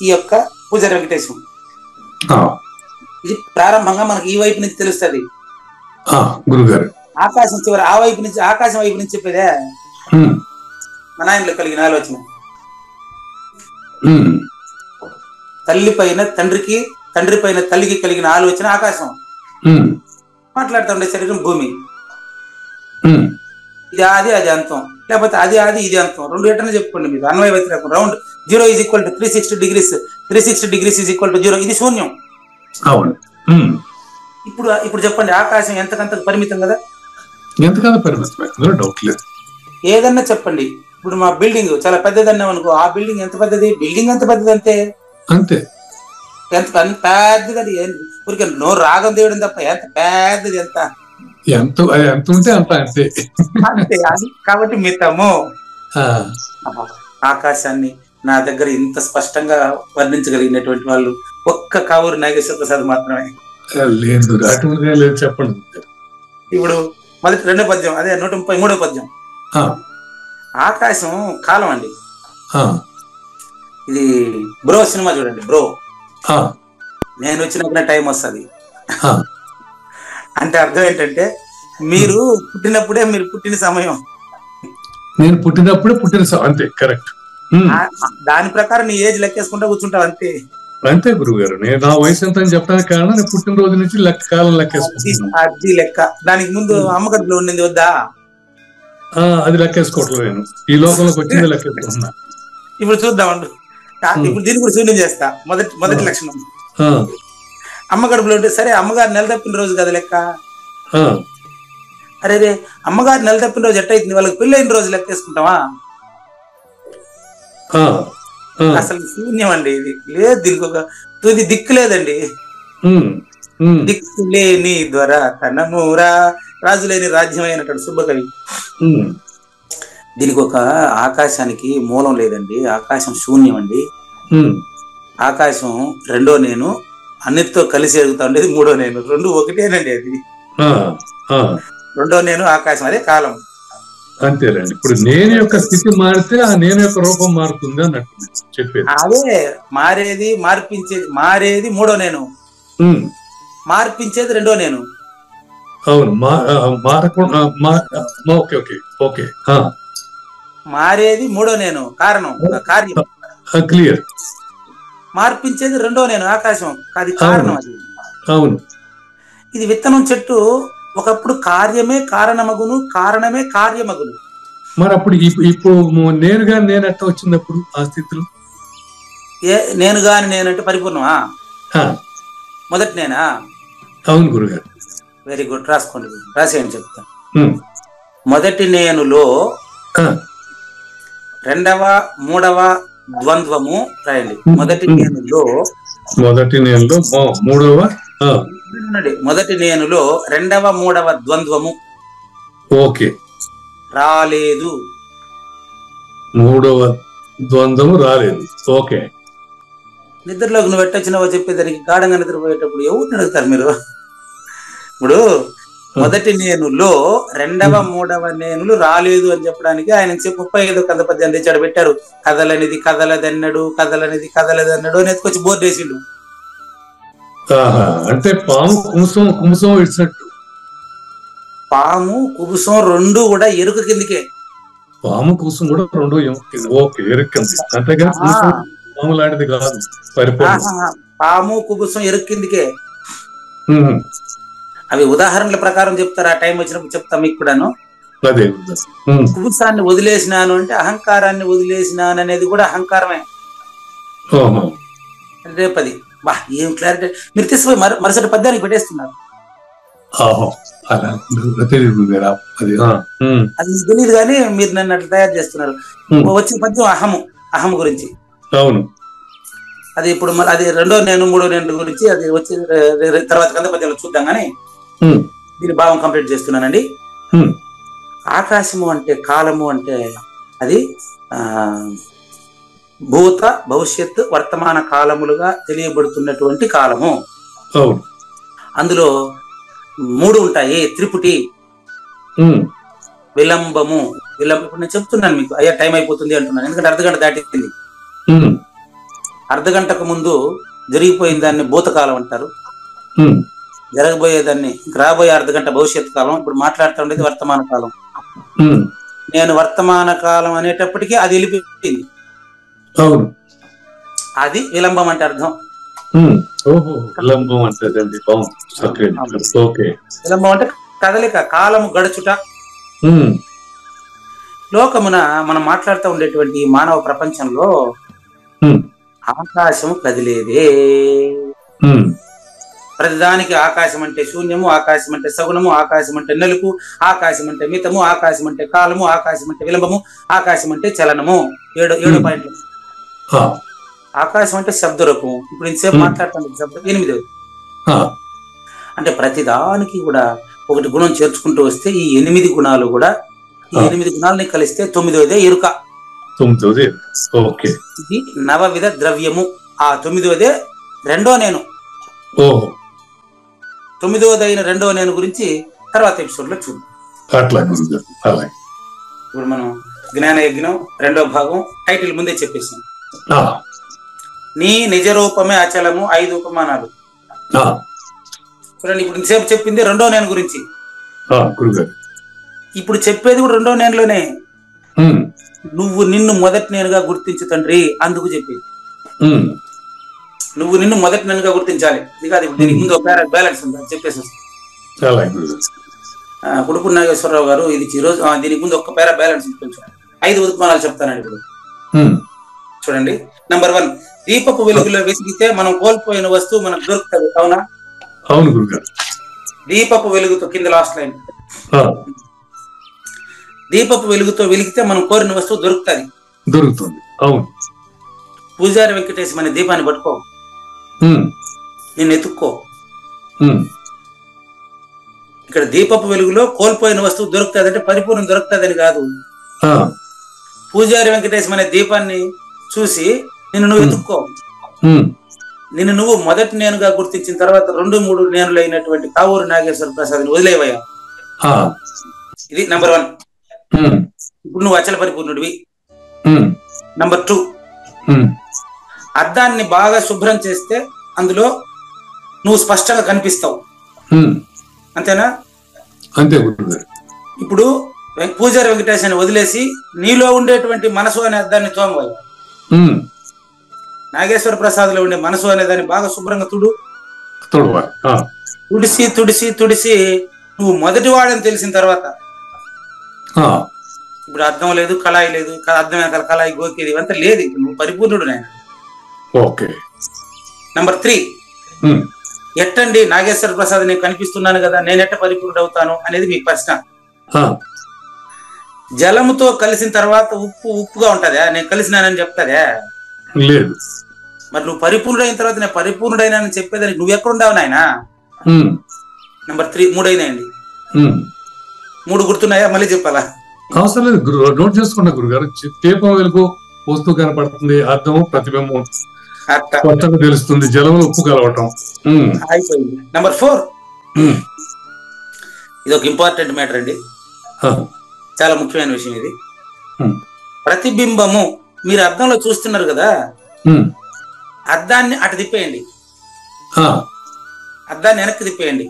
[SPEAKER 3] ఈ యొక్క పూజారి వెంకటేశం, ఇది ప్రారంభంగా మనకి ఈ వైపు నుంచి తెలుస్తుంది.
[SPEAKER 2] గురుగారు
[SPEAKER 3] ఆకాశం చివరి ఆ వైపు నుంచి, ఆకాశం వైపు నుంచి చెప్పేదే మన ఆయనలో కలిగిన ఆలోచన. తల్లి పైన తండ్రికి, తండ్రి పైన తల్లికి కలిగిన ఆలోచన ఆకాశం. మాట్లాడుతూ ఉండే శరీరం భూమి. ఇది ఆది, అది అంతం. లేకపోతే అది ఇది అంతం, రెండు ఎటనే చెప్పుకోండి. మీరు అన్వయ వ్యతిరేకం రౌండ్ 0 = 360 degrees, 360 degrees = 0, ఇది శూన్యం.
[SPEAKER 2] అవును.
[SPEAKER 3] ఇప్పుడు చెప్పండి, ఆకాశం ఎంతకంతకు పరిమితం కదా,
[SPEAKER 2] ఎంతకాలం పరిమితమే, అందులో డౌట్ లేదు.
[SPEAKER 3] ఏదన్నా చెప్పండి. ఇప్పుడు మా బిల్డింగ్ చాలా పెద్దదన్నాం అనుకో, ఆ బిల్డింగ్ ఎంత పెద్దది, బిల్డింగ్ ఎంత పెద్దది అంతే, ఎంత పెద్దది. ఊరికే నోరు రాగం దేవుడు తప్ప ఎంత పెద్దది, ఎంత
[SPEAKER 2] ఉంటే అంత అంతే
[SPEAKER 3] అంతే. అది కాబట్టి మితము. ఆకాశాన్ని నా దగ్గర ఇంత స్పష్టంగా వర్ణించగలిగినటువంటి వాళ్ళు ఒక్క కావూరు నాగేశ్వర ప్రసాద్ మాత్రమే.
[SPEAKER 2] లేదు, లేదు, చెప్పండి.
[SPEAKER 3] ఇప్పుడు మొదటి రెండో పద్యం, అదే 133వ పద్యం. ఆకాశం కాలం అండి. ఇది బ్రో సినిమా చూడండి, బ్రో నేను వచ్చిన టైం వస్తుంది అంటే అర్థం ఏంటంటే, మీరు పుట్టినప్పుడే మీరు పుట్టిన సమయం,
[SPEAKER 2] నేను పుట్టినప్పుడే పుట్టిన అంతే. కరెక్ట్.
[SPEAKER 3] దాని ప్రకారం నీ ఏజ్ లెక్కేసుకుంటా కూర్చుంటావు అంతే.
[SPEAKER 2] అంతే గురువు గారు, నేను నా వయసు ఎంత అని చెప్పడానికి కారణం నేను పుట్టినరోజు నుంచి కాలం లెక్కేసుకుంటున్నాను.
[SPEAKER 3] అది లెక్క. దానికి ముందు అమ్మకడుపులో ఉండింది వద్దా,
[SPEAKER 2] అది లెక్కేసుకోవట్లేదు. నేను ఈ లోకంలోకి వచ్చింది లెక్కేసుకుంటున్నా.
[SPEAKER 3] ఇప్పుడు చూద్దామండి. ఇప్పుడు దీన్ని కూడా శూన్యం చేస్తా. మొదటి లక్షణం, అమ్మ కడుపులో ఉంటే సరే అమ్మగారు నెల తప్పిన రోజు కదా లెక్క. అరే రే, అమ్మగారు నెల తప్పిన రోజు ఎట్టయితుంది, వాళ్ళకి పెళ్ళైన రోజు లెక్కేసుకుంటావా? అసలు శూన్యం అండి ఇది. లేదు, దీనికి ఒక తుది దిక్కు లేదండి. దిక్కు లేని ద్వారా తనమూరా, రాజు లేని రాజ్యం అయినటువంటి శుభకవి. దీనికి ఒక ఆకాశానికి మూలం లేదండి. ఆకాశం శూన్యం అండి. ఆకాశం రెండో నేను, అన్నిటితో కలిసి ఎదుగుతా ఉండేది మూడో నేను, రెండు ఒకటేనండి. అది రెండో నేను ఆకాశం, అదే కాలం.
[SPEAKER 2] అంతేనండి. ఇప్పుడు నేను యొక్క స్థితి మారితే ఆ నేను యొక్క రూపం మారుతుంది అన్నట్టు చెప్పేది.
[SPEAKER 3] అదే మారేది, మారేది మూడో నేను, మార్పించేది రెండో నేను.
[SPEAKER 2] అవును, ఓకే ఓకే ఓకే.
[SPEAKER 3] మారేది మూడో నేను, కార్యం
[SPEAKER 2] క్లియర్.
[SPEAKER 3] మార్పించేది రెండో నేను, ఆకాశం, అది కారణం. అది
[SPEAKER 2] అవును.
[SPEAKER 3] ఇది విత్తనం చెట్టు ఒకప్పుడు కార్యమే కారణమగును, కారణమే కార్యమగును.
[SPEAKER 2] మరి అప్పుడు ఇప్పుడు నేనుగా నేనట్ట వచ్చినప్పుడు ఆ స్థితిలో
[SPEAKER 3] నేనంటే పరిపూర్ణమా? మొదటి నేనా?
[SPEAKER 2] అవును గురుగారు.
[SPEAKER 3] వెరీ గుడ్, రాసుకోండి, రాసేయండి, చెప్తా. మొదటి నేనులో రెండవ మూడవ ద్వంద్వము రాయండి. మొదటి నేనులో
[SPEAKER 2] మూడవ,
[SPEAKER 3] మొదటి నేనులో రెండవ మూడవ ద్వంద్వము
[SPEAKER 2] ఓకే
[SPEAKER 3] రాలేదు,
[SPEAKER 2] మూడవ ద్వంద్వము రాలేదు. ఓకే.
[SPEAKER 3] నిద్రలోకి నువ్వు ఎట్టొచ్చినావో చెప్పేదానికి గాఢంగా నిద్రపోయేటప్పుడు ఎవరిని అడుగుతారు మీరు? ఇప్పుడు మొదటి నేనులో రెండవ మూడవ నేనులు రాలేదు అని చెప్పడానికి ఆయన 35 కంద పద్యాన్ని తెచ్చాడు, పెట్టారు. కదలనిది కదలదన్నాడు, కదలనిది కదలదన్నాడు అని ఎత్తుకొచ్చి బోర్డు వేసిండు.
[SPEAKER 2] అంటే పాము కుముసం ఇచ్చినట్టు.
[SPEAKER 3] పాము కుబుసం రెండు కూడా ఎరుక కిందికే.
[SPEAKER 2] పాము కుబుసం కూడా రెండు ఓకే ఎరుక కింది, అంతేగా పాము లాంటిది కాదు.
[SPEAKER 3] పాము కుబుసం ఎరుక కిందికే. అవి ఉదాహరణల ప్రకారం చెప్తారు, ఆ టైం వచ్చినప్పుడు చెప్తా మీకు కూడాను. కుబుసాన్ని వదిలేసినాను అంటే అహంకారాన్ని వదిలేసినాను అనేది కూడా అహంకారమే. రేపది బా ఏం క్లారిటీ, మీరు తీసుకుపోయి మరుసటి పద్యానికి పెట్టేస్తున్నారు. అది తెలియదు కానీ మీరు నన్ను అట్లా తయారు చేస్తున్నారు. వచ్చిన పద్యం అహము గురించి.
[SPEAKER 2] అవును,
[SPEAKER 3] అది ఇప్పుడు అది రెండో నేను మూడో నేను గురించి అది వచ్చి తర్వాత కంద పద్యంలో చూద్దాం కానీ దీని భావం కంప్లీట్ చేస్తున్నానండి. ఆకాశము అంటే కాలము అంటే అది భూత భవిష్యత్ వర్తమాన కాలములుగా తెలియబడుతున్నటువంటి కాలము. అందులో 3 ఉంటాయి, త్రిపుటి, విలంబము. ఇప్పుడు నేను చెప్తున్నాను మీకు, అయ్యా టైం అయిపోతుంది అంటున్నాను, ఎందుకంటే అర్ధగంట దాటింది. అర్ధగంటకు ముందు జరిగిపోయిన దాన్ని భూతకాలం అంటారు, జరగబోయేదాన్ని రాబోయే అర్ధగంట భవిష్యత్ కాలం. ఇప్పుడు మాట్లాడుతుండేది వర్తమాన కాలం. నేను వర్తమాన కాలం అనేటప్పటికీ అది వెళ్ళిపోయింది. అది విలంబం అంటే అర్థం.
[SPEAKER 2] విలంబం అంటే
[SPEAKER 3] కదలిక, కాలము గడుచుట. లోకమున మనం మాట్లాడుతూ ఉండేటువంటి ఈ మానవ ప్రపంచంలో ఆకాశము కదిలేదే. ప్రతిదానికి ఆకాశం అంటే శూన్యము, ఆకాశం అంటే సగుణము, ఆకాశం అంటే నలుపు, ఆకాశం అంటే మితము, ఆకాశం అంటే కాలము, ఆకాశం అంటే విలంబము, ఆకాశం అంటే చలనము. 7 పాయింట్లు. ఆకాశం అంటే శబ్ద రూపము. ఇప్పుడు ఇంతసేపు మాట్లాడుతాను శబ్దం. 8వ అంటే ప్రతిదానికి కూడా ఒకటి గుణం చేర్చుకుంటూ వస్తే ఈ 8 గుణాలు కూడా ఈ 8 గుణాలని కలిస్తే 9వదే ఎరుక. ఇది నవవిధ ద్రవ్యము. ఆ 9వదే రెండో నేను. 9వదైన రెండో నేను గురించి తర్వాత ఎపిసోడ్ లో చూద్దాం. ఇప్పుడు మనం జ్ఞాన యజ్ఞం 2వ భాగం టైటిల్ ముందే చెప్పేసాం. నీ నిజ రూపమే అచలము 5 ఉపమానాలు. చూడండి, ఇప్పుడు ఇంతసేపు చెప్పింది రెండో నేను గురించి. ఇప్పుడు చెప్పేది కూడా రెండో నేనులోనే. నువ్వు నిన్ను మొదటి నేనుగా గుర్తించు తండ్రి, అందుకు చెప్పేది. నువ్వు నిన్ను మొదటి నేనుగా గుర్తించాలి. ఇది కాదు, ఇప్పుడు దీనికి ముందు ఒక బ్యాలెన్స్ ఉంది, చెప్పేసి కుడుపు నాగేశ్వరరావు గారు. ఇది ఈరోజు దీనికి ముందు ఒక పేరా బ్యాలెన్స్ ఉంది, కొంచెం 5 ఉపమానాలు చెప్తానండి ఇప్పుడు. చూడండి, నంబర్ 1, దీపపు వెలుగులో వెతికితే మనం కోల్పోయిన వస్తువు మనకు దొరుకుతుంది. అవునా?
[SPEAKER 2] అవును గురుగారు.
[SPEAKER 3] దీపపు వెలుగుతో, కింద లాస్ట్ లైన్, దీపపు వెలుగుతో వెలిగితే మనం కోరిన వస్తువు దొరుకుతుంది. అవును. పూజారి వెంకటేశం అనే దీపాన్ని పట్టుకో, నేను ఎత్తుక్కో. ఇక్కడ దీపపు వెలుగులో కోల్పోయిన వస్తువు దొరుకుతుంది అంటే పరిపూర్ణం దొరుకుతుందని కాదు. పూజారి వెంకటేశం అనే దీపాన్ని చూసి నిన్ను నువ్వు ఎత్తుక్కో. నిన్ను నువ్వు మొదటి నేనుగా గుర్తించిన తర్వాత 2, 3 నేనులు అయినటువంటి కావూరు నాగేశ్వర ప్రసాద్ వదిలేవయ్యా. ఇది నంబర్ 1. ఇప్పుడు నువ్వు అచల పరిపూర్ణుడివి. నంబర్ 2, అద్దాన్ని బాగా శుభ్రం చేస్తే అందులో నువ్వు స్పష్టంగా కనిపిస్తావు. అంతేనా?
[SPEAKER 2] అంతే.
[SPEAKER 3] ఇప్పుడు పూజారి వెంకటేశాన్ని వదిలేసి నీలో ఉండేటువంటి మనసు అనే అద్దాన్ని తోమవయ్య. నాగేశ్వర ప్రసాద్ లో ఉండే మనసు అనే దాన్ని బాగా శుభ్రంగా తుడిసి తుడిసి తుడిసి నువ్వు మొదటి వాడని తెలిసిన తర్వాత ఇప్పుడు అర్థం లేదు, కళాయి లేదు, అర్థం వెనకాల కళాయి గోకేది ఇవంతా లేదు. నువ్వు పరిపూర్ణుడు నాయన. నంబర్ 3, ఎట్టండి నాగేశ్వర ప్రసాద్ నేను కనిపిస్తున్నాను కదా, నేను ఎట్ట పరిపూర్ణుడు అవుతాను అనేది మీ ప్రశ్న. జలముతో కలిసిన తర్వాత ఉప్పుగా ఉంటదా? నేను కలిసినానని చెప్తాదే?
[SPEAKER 2] లేదు.
[SPEAKER 3] మరి నువ్వు పరిపూర్ణుడైన తర్వాత నేను పరిపూర్ణుడైనానని చెప్పేదానికి నువ్వు ఎక్కడుండావు నాయన? నంబర్ 3, 3 అయినాయండి. 3 గుర్తున్నాయా? మళ్ళీ చెప్పాలా?
[SPEAKER 2] అవసరం లేదు గురు, నోట్ చేసుకున్నా గురుగారు. దీపం వెలుగు వస్తువు కనపడుతుంది, అర్థము ప్రతిబింబం కొత్తగా తెలుస్తుంది, జలంలో ఉప్పు కలవటం
[SPEAKER 3] అయిపోయింది. నంబర్ 4, ఇది ఒక ఇంపార్టెంట్ మ్యాటర్ అండి, చాలా ముఖ్యమైన విషయం ఇది. ప్రతిబింబము. మీరు అద్దంలో చూస్తున్నారు కదా, అద్దాన్ని అటు తిప్పేయండి, అద్దాన్ని వెనక్కి తిప్పేయండి.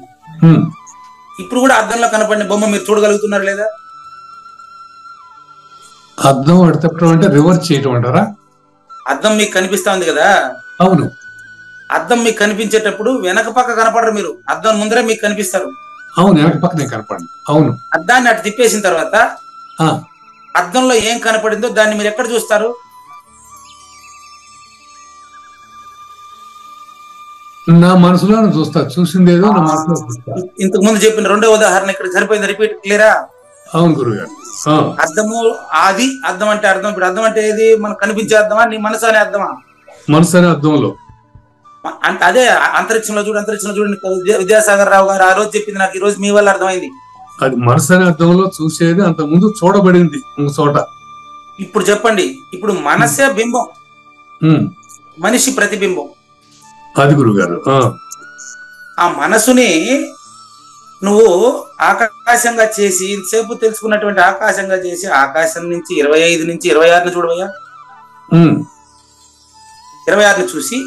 [SPEAKER 3] ఇప్పుడు కూడా అద్దంలో కనపడిన బొమ్మ మీరు చూడగలుగుతున్నారు లేదా?
[SPEAKER 2] అద్దం అటు తిప్పడం అంటే రివర్స్ చేయటం అంటారా?
[SPEAKER 3] అద్దం మీకు కనిపిస్తా ఉంది కదా.
[SPEAKER 2] అవును.
[SPEAKER 3] అద్దం మీకు కనిపించేటప్పుడు వెనక పక్క కనపడరు, మీరు అద్దం ముందరే మీకు కనిపిస్తారు.
[SPEAKER 2] అవును, వెనక పక్కనే కనపడండి. అవును.
[SPEAKER 3] అద్దాన్ని అటు తిప్పేసిన తర్వాత అద్దంలో ఏం కనపడిందో దాన్ని మీరు ఎక్కడ చూస్తారు?
[SPEAKER 2] నా మనసులో చూస్తా, చూసిందేదో నా మనసులో చూస్తా.
[SPEAKER 3] ఇంతకు ముందు చెప్పిన 2వ ఉదాహరణ ఇక్కడ సరిపోయింది. రిపీట్, క్లియరా?
[SPEAKER 2] అవును గురుగారు.
[SPEAKER 3] అర్థము ఆది, అర్థం అంటే అర్థం. ఇప్పుడు అర్థం అంటే ఏది? మనకు కనిపించే అర్థమా, నీ మనసు అనే అర్థమా?
[SPEAKER 2] మనసు అనే అర్థంలో.
[SPEAKER 3] అంటే అదే అంతరిక్షంలో చూడండి విద్యాసాగర్ రావు గారు ఆ రోజు చెప్పింది నాకు ఈ రోజు మీ వల్ల అర్థమైంది.
[SPEAKER 2] అది మనసు అనే అర్థంలో చూసేది, అంత ముందు చూడబడింది చోట.
[SPEAKER 3] ఇప్పుడు చెప్పండి, ఇప్పుడు మనసే బింబం, మనిషి ప్రతిబింబం.
[SPEAKER 2] అది గురుగారు.
[SPEAKER 3] ఆ మనసుని నువ్వు ఆకాశంగా చేసి, ఇంతసేపు తెలుసుకున్నటువంటి ఆకాశంగా చేసి, ఆకాశం నుంచి 25 నుంచి 26 చూడవయ్యా. 26 చూసి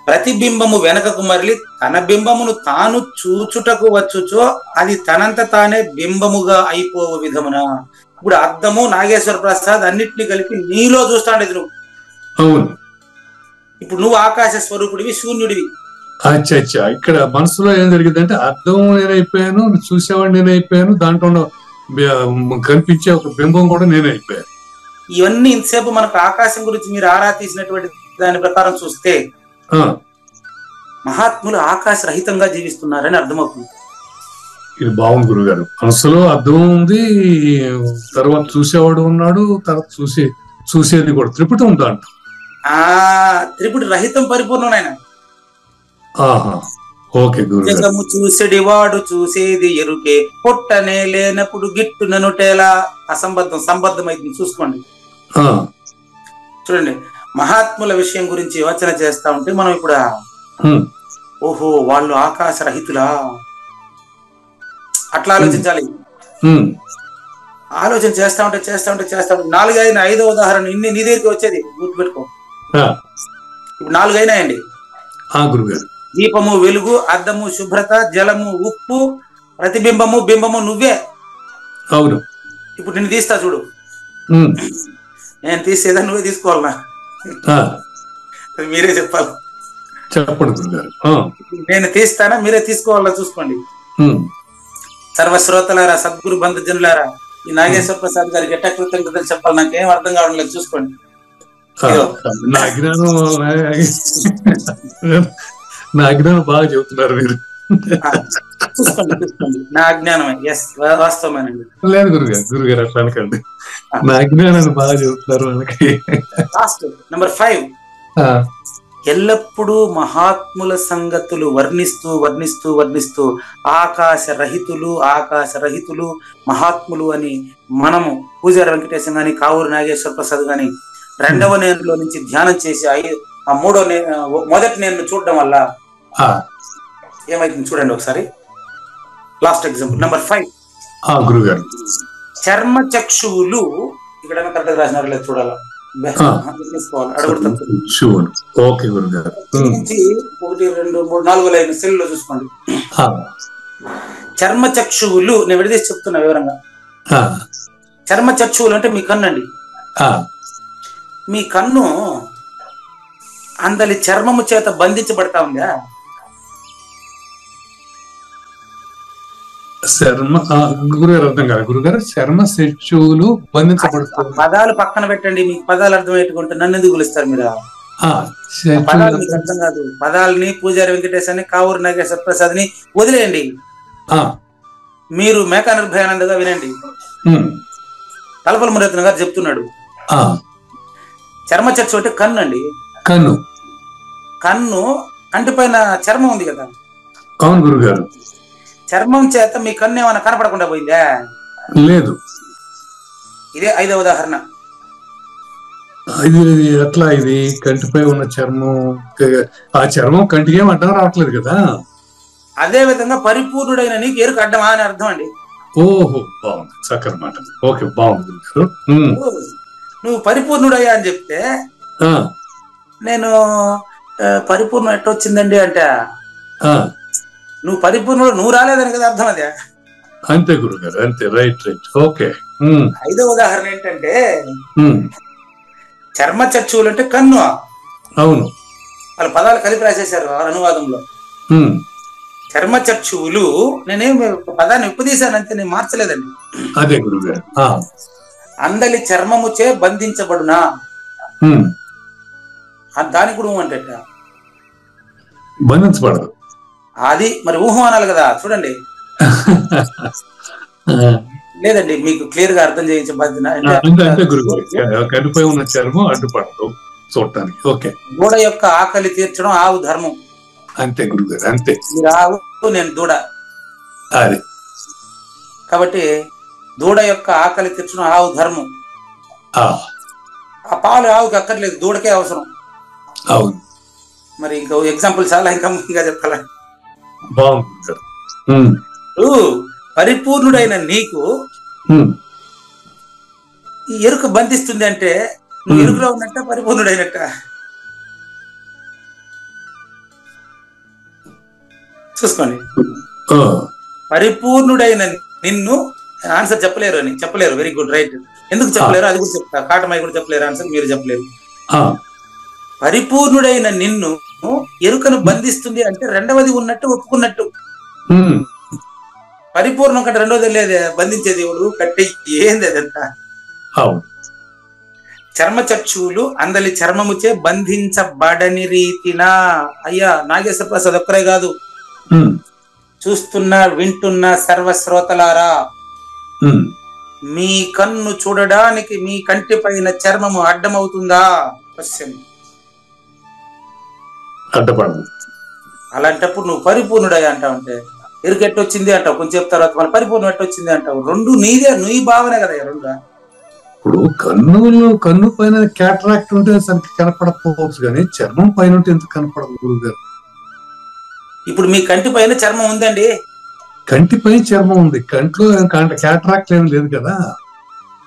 [SPEAKER 3] ప్రతిబింబము వెనకకు మరలి తన బింబమును తాను చూచుటకు వచ్చుచో అది తనంత తానే బింబముగా అయిపోవ విధమున. ఇప్పుడు అర్థము నాగేశ్వర ప్రసాద్ అన్నిటినీ కలిపి నీలో చూస్తాండేది నువ్వు.
[SPEAKER 2] అవును.
[SPEAKER 3] ఇప్పుడు నువ్వు ఆకాశ స్వరూపుడివి, శూన్యుడివి.
[SPEAKER 2] అచ్చా, ఇక్కడ మనసులో ఏం జరిగిందంటే అర్థం నేనైపోయాను, చూసేవాడు నేనైపోయాను, దాంట్లో కనిపించే ఒక బింబం కూడా నేనే అయిపోయా.
[SPEAKER 3] ఇవన్నీ ఇంతసేపు మనకు ఆకాశం గురించి మీరు ఆరా తీసినటువంటి దాని ప్రకారం చూస్తే మహాత్ములు ఆకాశ రహితంగా జీవిస్తున్నారని అర్థమవుతుంది.
[SPEAKER 2] ఇది బాగుంది గురుగారు, మనసులో అర్థం ఉంది, తర్వాత చూసేవాడు ఉన్నాడు, తర్వాత చూసేది కూడా త్రిపుటి ఉందా అంట.
[SPEAKER 3] త్రిపుటి రహితం పరిపూర్ణం ఆయన.
[SPEAKER 2] ఓకే గురుగారు.
[SPEAKER 3] జగము చూసేది వాడు చూసేది ఎరుకే, పొట్టనే లేనప్పుడు గిట్టుననుటేలా సంబద్ధం అయితే చూసుకోండి. చూడండి, మహాత్ముల విషయం గురించి యోచన చేస్తా ఉంటే మనం ఇప్పుడు ఓహో వాళ్ళు ఆకాశ రహితులా అట్లా ఆలోచించాలి. ఆలోచన చేస్తా ఉంటే 4 అయిన 5వ ఉదాహరణ నీ దగ్గరికి వచ్చేది గుర్తుపెట్టుకో. ఇప్పుడు 4 అయినాయండి. దీపము వెలుగు, అద్దము శుభ్రత, జలము ఉప్పు, ప్రతిబింబము బింబము నువ్వే.
[SPEAKER 2] అవును.
[SPEAKER 3] ఇప్పుడు నేను తీస్తా చూడు, నేను తీసేదా నువ్వే తీసుకోవాలనా? మీరే చెప్పాలి.
[SPEAKER 2] చెప్పండి.
[SPEAKER 3] నేను తీస్తానా మీరే తీసుకోవాలా చూసుకోండి. సర్వశ్రోతలారా, సద్గురు బంధుజనులారా, ఈ నాగేశ్వర ప్రసాద్ గారికి ఎట్ట కృతజ్ఞతలు చెప్పాలి నాకేం అర్థం కావడం లేదు. చూసుకోండి.
[SPEAKER 2] నా అజ్ఞానం బాగా చెబుతున్నారు మీరు.
[SPEAKER 3] చూసుకోండి. నా అజ్ఞానమే. ఎస్, వాస్తవమేనండి.
[SPEAKER 2] లేదు గురుగారు అట్లా అనకండి, నా అజ్ఞానాన్ని బాగా చెబుతున్నారు మనకి.
[SPEAKER 3] లాస్ట్ నెంబర్ 5, ఎల్లప్పుడూ మహాత్ముల సంగతులు వర్ణిస్తూ ఆకాశ రహితులు మహాత్ములు అని మనము పూజారి వెంకటేశం గాని, కావూరు నాగేశ్వర ప్రసాద్ గాని 2వ నేనులో నుంచి ధ్యానం చేసి ఆ 3వ మొదటి నేను చూడడం వల్ల ఏమైతుంది చూడండి ఒకసారి. లాస్ట్ ఎగ్జాంపుల్ నెంబర్ 5
[SPEAKER 2] గురుగారు.
[SPEAKER 3] చర్మ చక్షువులు, ఇక్కడ కరెక్ట్ రాసినారు లేదు చూడాలా, అడుగుతాను.
[SPEAKER 2] 1
[SPEAKER 3] 2 3 4 లైన్ సెల్ లో చూసుకోండి. చర్మ చక్షువులు నేను విడదీసి చెప్తున్నా వివరంగా. చర్మ చక్షువులు అంటే మీ కన్ను అండి. మీ కన్ను అందలి చర్మము చేత బంధించబడతా ఉందా?
[SPEAKER 2] గురుగారు చర్మ చక్షువులు బంధించబడతాయి.
[SPEAKER 3] పదాలు పక్కన పెట్టండి, మీకు పదాలు అర్థమయ్యేట్టుకుంటే నన్ను ఎందుకు పిలుస్తారు మీరు? పదాలు మీకు అర్థం కాదు. పదాలని పూజారి వెంకటేశాన్ని, కావూరు నాగేశ్వర ప్రసాద్ ని వదిలేయండి. మీరు మేకా నిర్భయానందగా వినండి. తలపల మురత్న గారు చెప్తున్నాడు, చర్మ చక్షు అంటే కన్ను అండి. కన్ను కంటిపైన చర్మం ఉంది కదా.
[SPEAKER 2] అవును గురుగారు.
[SPEAKER 3] చర్మం చేత మీ కన్ను ఏమైనా కనపడకుండా పోయిందా?
[SPEAKER 2] లేదు.
[SPEAKER 3] ఇదే 5వ ఉదాహరణ.
[SPEAKER 2] ఇది ఎట్లా? ఇది కంటిపై ఉన్న చర్మం, ఆ చర్మం కంటికి ఏం అడ్డం రావట్లేదు కదా.
[SPEAKER 3] అదే విధంగా పరిపూర్ణుడైన నీకు ఎరుక అడ్డమా అని అర్థం అండి.
[SPEAKER 2] ఓహో, బాగుంది, చక్కని మాట. ఓకే, బాగుంది.
[SPEAKER 3] నువ్వు పరిపూర్ణుడయ్యా అని చెప్తే నేను పరిపూర్ణం ఎట్టొచ్చిందండి అంటే నువ్వు పరిపూర్ణుడు నువ్వు రాలేదని కదా అర్థం. అదే
[SPEAKER 2] అంతే గురుగారు, అంతే. రైట్. ఓకే.
[SPEAKER 3] 5వ ఉదాహరణ ఏంటంటే చర్మ చక్షువులు అంటే కన్ను.
[SPEAKER 2] అవును,
[SPEAKER 3] వాళ్ళ పదాలు కలిపి రాసేశారు అనువాదంలో. చర్మ చక్షువులు నేనేం పదాన్ని విప్పదీశానంతే, నేను మార్చలేదండి.
[SPEAKER 2] అదే గురుగారు.
[SPEAKER 3] అందలి చర్మముచే బంధించబడునా, దానికి కూడా అంటే
[SPEAKER 2] బంధించబడదు.
[SPEAKER 3] అది మరి ఊహం అనాలి కదా. చూడండి, లేదండి మీకు క్లియర్ గా అర్థం చేయించే బాధ్యత.
[SPEAKER 2] కనిపై ఉన్న చర్మం అడ్డుపడదు చూడటానికి. ఓకే.
[SPEAKER 3] దూడ యొక్క ఆకలి తీర్చడం ఆవు ధర్మం.
[SPEAKER 2] అంతే గురుగారు, అంతే.
[SPEAKER 3] మీరు ఆవు, నేను దూడ.
[SPEAKER 2] అది
[SPEAKER 3] కాబట్టి దూడ యొక్క ఆకలి తీర్చడం ఆవు ధర్మం. ఆ పాలు ఆవుకి అక్కర్లేదు, దూడకే అవసరం.
[SPEAKER 2] అవును.
[SPEAKER 3] మరి ఇంకా ఎగ్జాంపుల్ చాలా ఇంకా చెప్పాలా?
[SPEAKER 2] బాగుంది.
[SPEAKER 3] పరిపూర్ణుడైన నీకు ఈ ఎరుక బంధిస్తుంది అంటే నువ్వు ఎరుకలో ఉన్నట్ట పరిపూర్ణుడైనట్ట? చూసుకోండి. పరిపూర్ణుడైన నిన్ను ఆన్సర్ చెప్పలేరు. Very good, right. ఎందుకు చెప్పలేరు అది కూడా చెప్తా. కాటమాయి కూడా చెప్పలేరు ఆన్సర్, మీరు చెప్పలేరు. పరిపూర్ణుడైన నిన్ను ఎరుకను బంధిస్తుంది అంటే రెండవది ఉన్నట్టు ఒప్పుకున్నట్టు. పరిపూర్ణం కంటే రెండోది లేదే బంధించే దేవుడు కట్టే ఏంది అదంతా.
[SPEAKER 2] అవును.
[SPEAKER 3] చర్మచక్షువులు అందలి చర్మముచే బంధించబడని రీతిన. అయ్యా నాగేశ్వర ప్రసాద్ ఒక్కరే కాదు, చూస్తున్న వింటున్న సర్వశ్రోతలారా, మీ కన్ను చూడడానికి మీ కంటి పైన చర్మము అడ్డమవుతుందా? క్వశ్చన్.
[SPEAKER 2] అడ్డపడదు.
[SPEAKER 3] అలాంటప్పుడు నువ్వు పరిపూర్ణుడయ్యా అంటావు. అంటే ఎరుకెట్టొచ్చింది అంటావు, కొంచెం తర్వాత మన పరిపూర్ణం ఎట్టొచ్చింది అంటావు. రెండు నీదే, నీ భావనే కదా రెండు.
[SPEAKER 2] ఇప్పుడు కన్ను పైన క్యాటరాక్ట్ ఉంటే సరికి కనపడకపోవచ్చు, కానీ చర్మం పైన ఉంటే ఎందుకు కనపడదు గురువు గారు?
[SPEAKER 3] ఇప్పుడు మీ కంటి పైన చర్మం ఉందండి.
[SPEAKER 2] కంటి పైన చర్మం ఉంది, కంట్లో క్యాటరాక్ట్ ఏం లేదు కదా.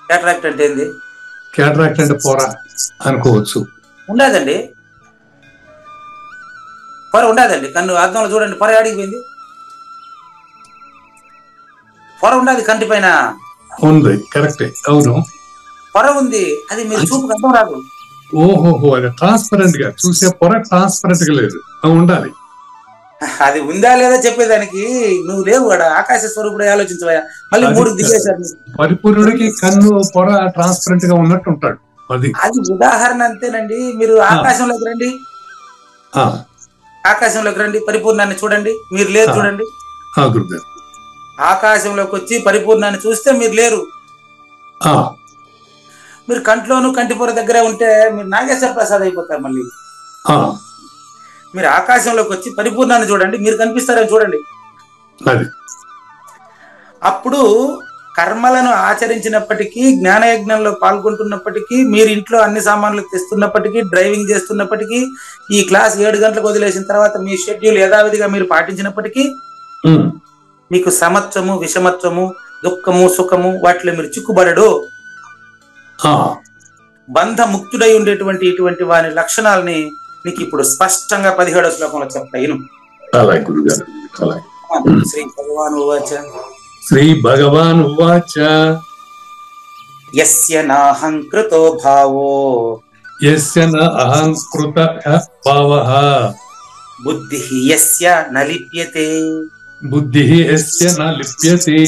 [SPEAKER 3] క్యాటరాక్ట్ అంటే ఏంది?
[SPEAKER 2] క్యాటరాక్ట్ అంటే పొర అనుకోవచ్చు.
[SPEAKER 3] ఉండదండి, పొర ఉండదండి. కన్ను అర్థంలో చూడండి, పొర ఆడిపోయింది. పొర ఉండదు కంటి పైన.
[SPEAKER 2] ఉంది, కరెక్టే, అవును.
[SPEAKER 3] పొర ఉంది, అది మీరు చూపుకు అర్థం రాదు.
[SPEAKER 2] ఓహోహో, అది ట్రాన్స్పరెంట్ గా చూసే పొర ట్రాన్స్పరెంట్ గా లేదు, ఉండాలి.
[SPEAKER 3] అది ఉందా లేదా చెప్పేదానికి నువ్వు లేవు కూడా. ఆకాశ స్వరూపుడు ఆలోచించవా? మళ్ళీ 3 దిగేశారు.
[SPEAKER 2] పరిపూర్ణుడికి కన్ను పొర ట్రాన్స్పరెంట్ గా ఉన్నట్టు ఉంటాడు.
[SPEAKER 3] అది ఉదాహరణ అంతేనండి. మీరు ఆకాశంలోకి రండి, ఆకాశంలోకి రండి, పరిపూర్ణాన్ని చూడండి, మీరు లేరు. చూడండి, ఆకాశంలోకి వచ్చి పరిపూర్ణాన్ని చూస్తే మీరు లేరు. మీరు కంట్లోను కంటిపొర దగ్గరే ఉంటే మీరు నాగేశ్వర ప్రసాద్ అయిపోతారు. మళ్ళీ మీరు ఆకాశంలోకి వచ్చి పరిపూర్ణాన్ని చూడండి, మీరు కనిపిస్తారని చూడండి. అప్పుడు కర్మలను ఆచరించినప్పటికీ, జ్ఞానయజ్ఞంలో పాల్గొంటున్నప్పటికీ, మీరు ఇంట్లో అన్ని సామాన్లు తెస్తున్నప్పటికీ, డ్రైవింగ్ చేస్తున్నప్పటికీ, ఈ క్లాస్ 7 గంటలకు వదిలేసిన తర్వాత మీ షెడ్యూల్ యథావిధిగా మీరు పాటించినప్పటికీ, మీకు సమత్వము, విషమత్వము, దుఃఖము, సుఖము వాటిలో మీరు చిక్కుబడడు. బంధముక్తుడై ఉండేటువంటి ఇటువంటి వారి లక్షణాలని నీకు ఇప్పుడు స్పష్టంగా 17వ శ్లోకంలో చెప్తాను. శ్రీ భగవాన్ ఉవాచ.
[SPEAKER 2] శ్రీ భగవాన్ ఉవాచ.
[SPEAKER 3] యస్య నాహంకృతో భావో,
[SPEAKER 2] యస్య న అహంకృతః భావః,
[SPEAKER 3] బుద్ధిః యస్య న లిప్యతే,
[SPEAKER 2] బుద్ధిః యస్య న లిప్యతే,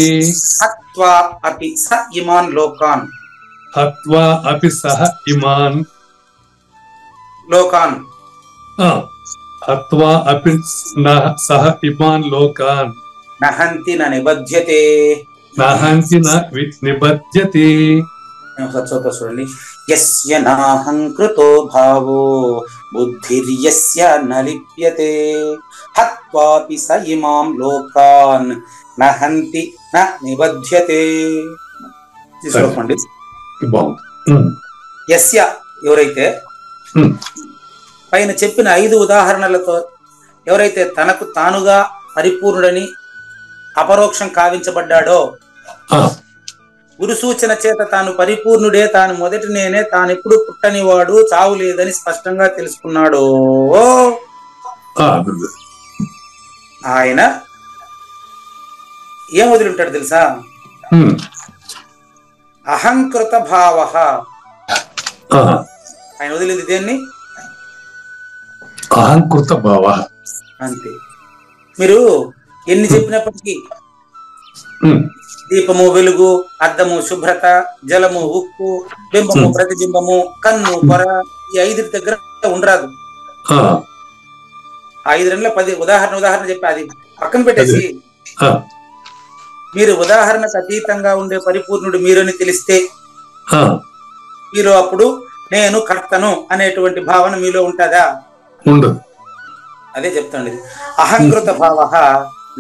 [SPEAKER 3] హత్వా అపి స ఇమాన్ లోకాన్,
[SPEAKER 2] హత్వా అపి సహ ఇమాన్
[SPEAKER 3] లోకాన్,
[SPEAKER 2] హత్వా అపి సహ ఇమాన్ లోకాన్,
[SPEAKER 3] నహంతి న నిబధ్యతే,
[SPEAKER 2] నహంతి న నిబధ్యతే.
[SPEAKER 3] చూడండి. యస్య నాహంకృతో భావో బుద్ధిర్యస్య న లిప్యతే, హత్వాపి స ఇమాం లోకాన్ నహంతి న నిబధ్యతే. తీసుకోండి. యస్య ఎవరైతే పైన చెప్పిన 5 ఉదాహరణలతో ఎవరైతే తనకు తానుగా పరిపూర్ణుడని అపరోక్షం కావించబడ్డాడో, గురు సూచన చేత తాను పరిపూర్ణుడే, తాను మొదటి నేనే, తానెప్పుడు పుట్టనివాడు, చావు లేదని స్పష్టంగా తెలుసుకున్నాడో, ఆయన ఏం వదిలింటాడు తెలుసా? అహంకృత భావ. ఆయన వదిలింది దేన్ని?
[SPEAKER 2] అహంకృత భావ.
[SPEAKER 3] అంతే. మీరు ఎన్ని చెప్పినప్పటికీ దీపము, వెలుగు, అద్దము, శుభ్రత, జలము, ఉప్పు, బింబము, ప్రతిబింబము, కన్ను, పొర, ఈ 5 దగ్గర ఉండరాదు. 5 10 ఉదాహరణ చెప్పి అది పక్కన పెట్టేసి, మీరు ఉదాహరణకు అతీతంగా ఉండే పరిపూర్ణుడు మీరని తెలిస్తే మీరు అప్పుడు నేను కర్తను అనేటువంటి భావన మీలో ఉంటుందా?
[SPEAKER 2] ఉండదు.
[SPEAKER 3] అదే చెప్తాండి. అహంకృత భావ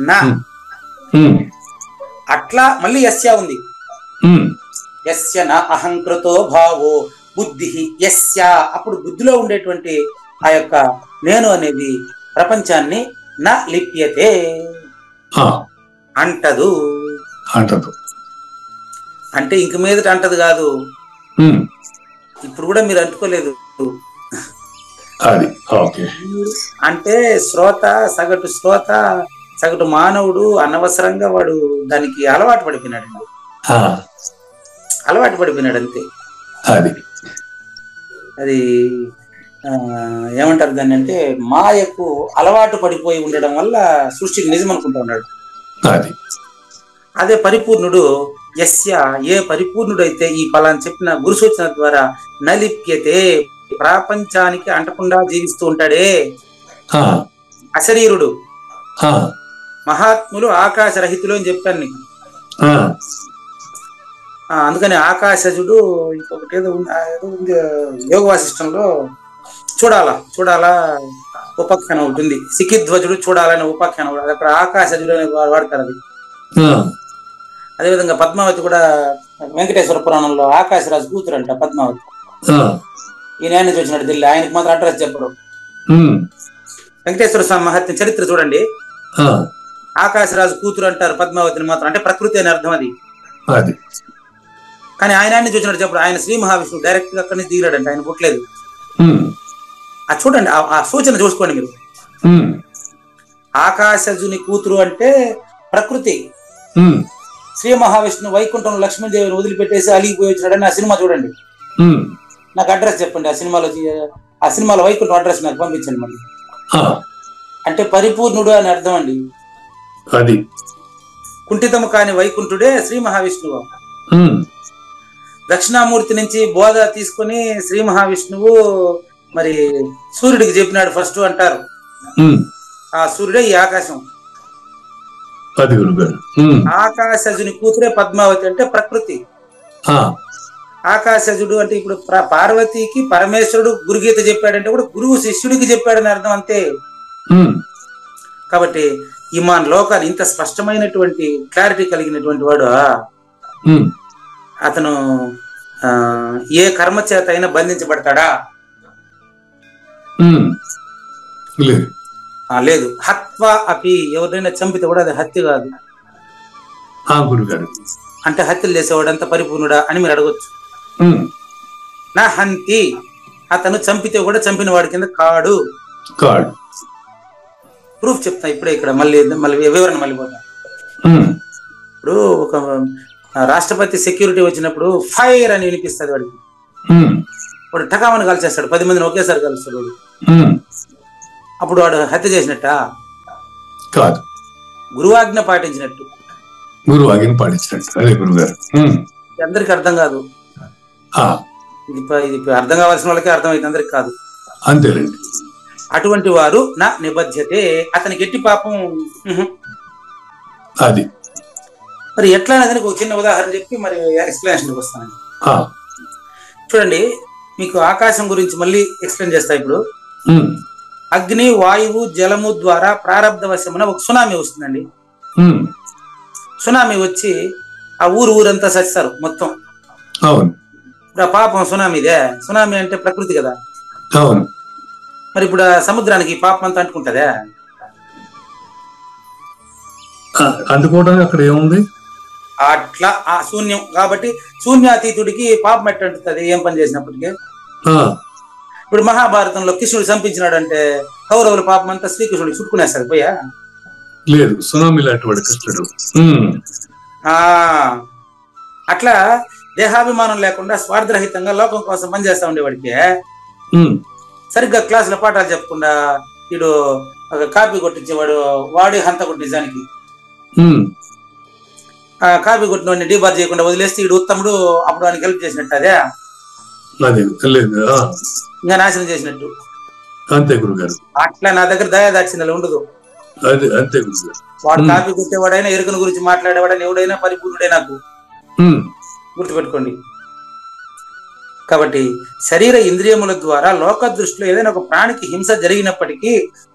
[SPEAKER 3] నా. అట్లా మళ్ళీ యస్య ఉంది. యస్య నా అహంకృతో భావో బుద్ధి యస్య. అప్పుడు బుద్ధిలో ఉండేటువంటి ఆ యొక్క నేను అనేది ప్రపంచాన్ని నా లిప్యతే, అంటదు. అంటే ఇంక మీదట అంటది కాదు, ఇప్పుడు కూడా మీరు అంటుకోలేదు. అంటే సగటు శ్రోత, సగటు మానవుడు అనవసరంగా వాడు దానికి అలవాటు పడిపోయినాడు అంతే. అది ఏమంటారు దాన్ని అంటే మాయకు అలవాటు పడిపోయి ఉండడం వల్ల సృష్టికి నిజం అనుకుంటా ఉన్నాడు. అదే పరిపూర్ణుడు యస్య ఏ పరిపూర్ణుడైతే ఈ ఫలాన్ని చెప్పిన గురు సూచన ద్వారా నలిప్యతే ప్రపంచానికి అంటకుండా జీవిస్తూ ఉంటాడే
[SPEAKER 2] ఆ,
[SPEAKER 3] అశరీరుడు.
[SPEAKER 2] ఆ,
[SPEAKER 3] మహాత్ములు ఆకాశరహితులు అని చెప్పాను నీకు.
[SPEAKER 2] ఆ,
[SPEAKER 3] అందుకని ఆకాశజుడు ఇంకొకటి ఏదో ఉంది యోగ వాసిష్టంలో చూడాలా ఉపాఖ్యానం ఒకటి ఉంది. సికిధ్వజుడు చూడాలనే ఉపాఖ్యానం కూడా అక్కడ ఆకాశజుడు అనే వాడతారు అది.
[SPEAKER 2] ఆ,
[SPEAKER 3] అదేవిధంగా పద్మావతి కూడా వెంకటేశ్వర పురాణంలో ఆకాశరాజు కూతురు అంట పద్మావతి.
[SPEAKER 2] ఆ,
[SPEAKER 3] ఈయన ఆయన చూసినట్టు తెలియదు, ఆయనకు మాత్రం అడ్రస్ చెప్పరు.
[SPEAKER 2] ఉమ్,
[SPEAKER 3] వెంకటేశ్వర స్వామి మహత్యం చరిత్ర చూడండి,
[SPEAKER 2] ఆ,
[SPEAKER 3] ఆకాశరాజు కూతురు అంటారు పద్మావతిని మాత్రం, అంటే ప్రకృతి అనే అర్థం అది.
[SPEAKER 2] అది
[SPEAKER 3] కానీ ఆయన చూసినట్టు చెప్పడు. ఆయన శ్రీ మహావిష్ణువు డైరెక్ట్ గా అక్కడి నుంచి దిగాడంట, ఆయన పుట్టలేదు.
[SPEAKER 2] ఉమ్,
[SPEAKER 3] అది చూడండి, ఆ సూచన చూసుకోండి మీరు.
[SPEAKER 2] ఉమ్,
[SPEAKER 3] ఆకాశజుని కూతురు అంటే ప్రకృతి.
[SPEAKER 2] ఉమ్,
[SPEAKER 3] శ్రీ మహావిష్ణువు వైకుంఠంలో లక్ష్మీదేవిని వదిలిపెట్టేసి అలిగిపోయి వచ్చినాడని ఆ సినిమా చూడండి.
[SPEAKER 2] ఉమ్,
[SPEAKER 3] నాకు అడ్రస్ చెప్పండి, ఆ సినిమాలో వైకుంఠం అడ్రస్ నాకు పంపించండి మళ్ళీ.
[SPEAKER 2] ఆ,
[SPEAKER 3] అంటే పరిపూర్ణుడు అని అర్థం అండి.
[SPEAKER 2] అది
[SPEAKER 3] కుంఠితము కాని వైకుంఠుడే శ్రీ మహావిష్ణువు.
[SPEAKER 2] ఉమ్,
[SPEAKER 3] దక్షిణామూర్తి నుంచి బోధ తీసుకుని శ్రీ మహావిష్ణువు మరి సూర్యుడికి చెప్పినాడు ఫస్ట్ అంటారు.
[SPEAKER 2] ఉమ్,
[SPEAKER 3] ఆ సూర్యుడే ఈ ఆకాశం.
[SPEAKER 2] అది గురుగారు. ఉమ్,
[SPEAKER 3] ఆకాశజుని కూతురే పద్మావతి అంటే ప్రకృతి.
[SPEAKER 2] ఆ,
[SPEAKER 3] ఆకాశజుడు అంటే ఇప్పుడు పార్వతికి పరమేశ్వరుడు గురుగీత చెప్పాడంటే కూడా గురువు శిష్యుడికి చెప్పాడని అర్థం అంతే.
[SPEAKER 2] ఉమ్,
[SPEAKER 3] కాబట్టి ఇమాన్ లోకాన్ని ఇంత స్పష్టమైనటువంటి క్లారిటీ కలిగినటువంటి వాడు
[SPEAKER 2] ఉమ్,
[SPEAKER 3] అతను ఏ కర్మ చేత అయినా బంధించబడతాడా?
[SPEAKER 2] ఉమ్, లేదు.
[SPEAKER 3] లేదు. హత్వా అపి ఎవరినైనా చంపితే కూడా అది హత్య కాదు.
[SPEAKER 2] ఆ గురుగారు.
[SPEAKER 3] అంటే హత్యలు చేసేవాడు అంత పరిపూర్ణుడా అని మీరు అడగొచ్చు.
[SPEAKER 2] ఉమ్,
[SPEAKER 3] నా హంతి అతను చంపితే కూడా చంపిన వాడి కింద కాడు.
[SPEAKER 2] కాడు.
[SPEAKER 3] ప్రూఫ్ చెప్తా ఇప్పుడే, ఇక్కడ మళ్ళీ వివరణ మళ్ళీ పోతా.
[SPEAKER 2] ఉమ్,
[SPEAKER 3] ఇప్పుడు ఒక రాష్ట్రపతి సెక్యూరిటీ వచ్చినప్పుడు ఫైర్ అని వినిపిస్తుంది వాడికి.
[SPEAKER 2] ఉమ్,
[SPEAKER 3] వాడు టకామని కాల్చేస్తాడు, 10 మందిని ఒకేసారి కాల్స్తాడు వాడు.
[SPEAKER 2] ఉమ్,
[SPEAKER 3] అప్పుడు వాడు హత్య చేసినట్ట?
[SPEAKER 2] కాదు.
[SPEAKER 3] గురువాజ్ఞ పాటించినట్టు.
[SPEAKER 2] గురువు ఆజ్ఞ పాటించినట్టు. అదే గురుగారు. ఉమ్,
[SPEAKER 3] అందరికి అర్థం కాదు.
[SPEAKER 2] ఆ,
[SPEAKER 3] ఇది అర్థం కావాల్సిన వాళ్ళకే అర్థమైంది, అందరికి కాదు.
[SPEAKER 2] అంతేనండి.
[SPEAKER 3] అటువంటి వారు నా నిబధ్యతే, అతనికి ఎట్టి పాపం.
[SPEAKER 2] అది
[SPEAKER 3] మరి ఎట్లా అనేది ఒక చిన్న ఉదాహరణ చెప్పి మరి ఎక్స్ప్లెనేషన్కి వస్తానండి.
[SPEAKER 2] ఆ,
[SPEAKER 3] చూడండి, మీకు ఆకాశం గురించి మళ్ళీ ఎక్స్ప్లెయిన్ చేస్తా. ఇప్పుడు
[SPEAKER 2] ఉమ్,
[SPEAKER 3] అగ్ని, వాయువు, జలము ద్వారా ప్రారంధ వశమున ఒక సునామీ వస్తుందండి.
[SPEAKER 2] ఉమ్,
[SPEAKER 3] సునామీ వచ్చి ఆ ఊరంతా సస్తారు మొత్తం.
[SPEAKER 2] అవును.
[SPEAKER 3] ఇప్పుడు ఆ పాపం సునామీదే. సునామీ అంటే ప్రకృతి కదా.
[SPEAKER 2] అవును.
[SPEAKER 3] మరి ఇప్పుడు ఆ సముద్రానికి పాపం అంతా అంటుకుంటుందా?
[SPEAKER 2] అందుకోవడానికి అక్కడ ఏముంది?
[SPEAKER 3] అట్లా ఆ శూన్యం. కాబట్టి శూన్యాతీతుడికి పాపం ఎట్టంటుంది ఏం పని చేసినప్పటికీ. ఇప్పుడు మహాభారతంలో కృష్ణుడు చంపించినాడు అంటే కౌరవుల పాపం అంతా శ్రీకృష్ణుడికి చుట్టుకునేస్తాడు పోయా?
[SPEAKER 2] లేదు, సునామీ లాంటి వాడు కృష్ణుడు.
[SPEAKER 3] అట్లా దేహాభిమానం లేకుండా స్వార్థరహితంగా లోకం కోసం పనిచేస్తా ఉండేవాడికి సరిగ్గా క్లాసుల పాఠాలు చెప్పకుండా వీడు ఒక కాపీ కొట్టించేవాడు. వాడి హంతకుడు నిజానికి. కాపీ కొట్టిన డీబార్ చేయకుండా వదిలేస్తే వీడు ఉత్తముడు, అప్పుడు వానికి హెల్ప్ చేసినట్టు. అదే ఇంకా నాశనం చేసినట్టు.
[SPEAKER 2] అంతే గురుగారు.
[SPEAKER 3] అట్లా నా దగ్గర దయాదాక్షిణ్యాలు ఉండదు.
[SPEAKER 2] అంతే గురుగారు.
[SPEAKER 3] వాడు కాపీ కొట్టేవాడైనా ఎరుకను గురించి మాట్లాడేవాడైనా ఎవడైనా పరిపూర్ణుడే నాకు. గుర్తుపెట్టుకోండి. కాబట్టి శరీర ఇంద్రియముల ద్వారా లోక దృష్టిలో ఏదైనా ఒక ప్రాణికి హింస జరిగినప్పటికీ,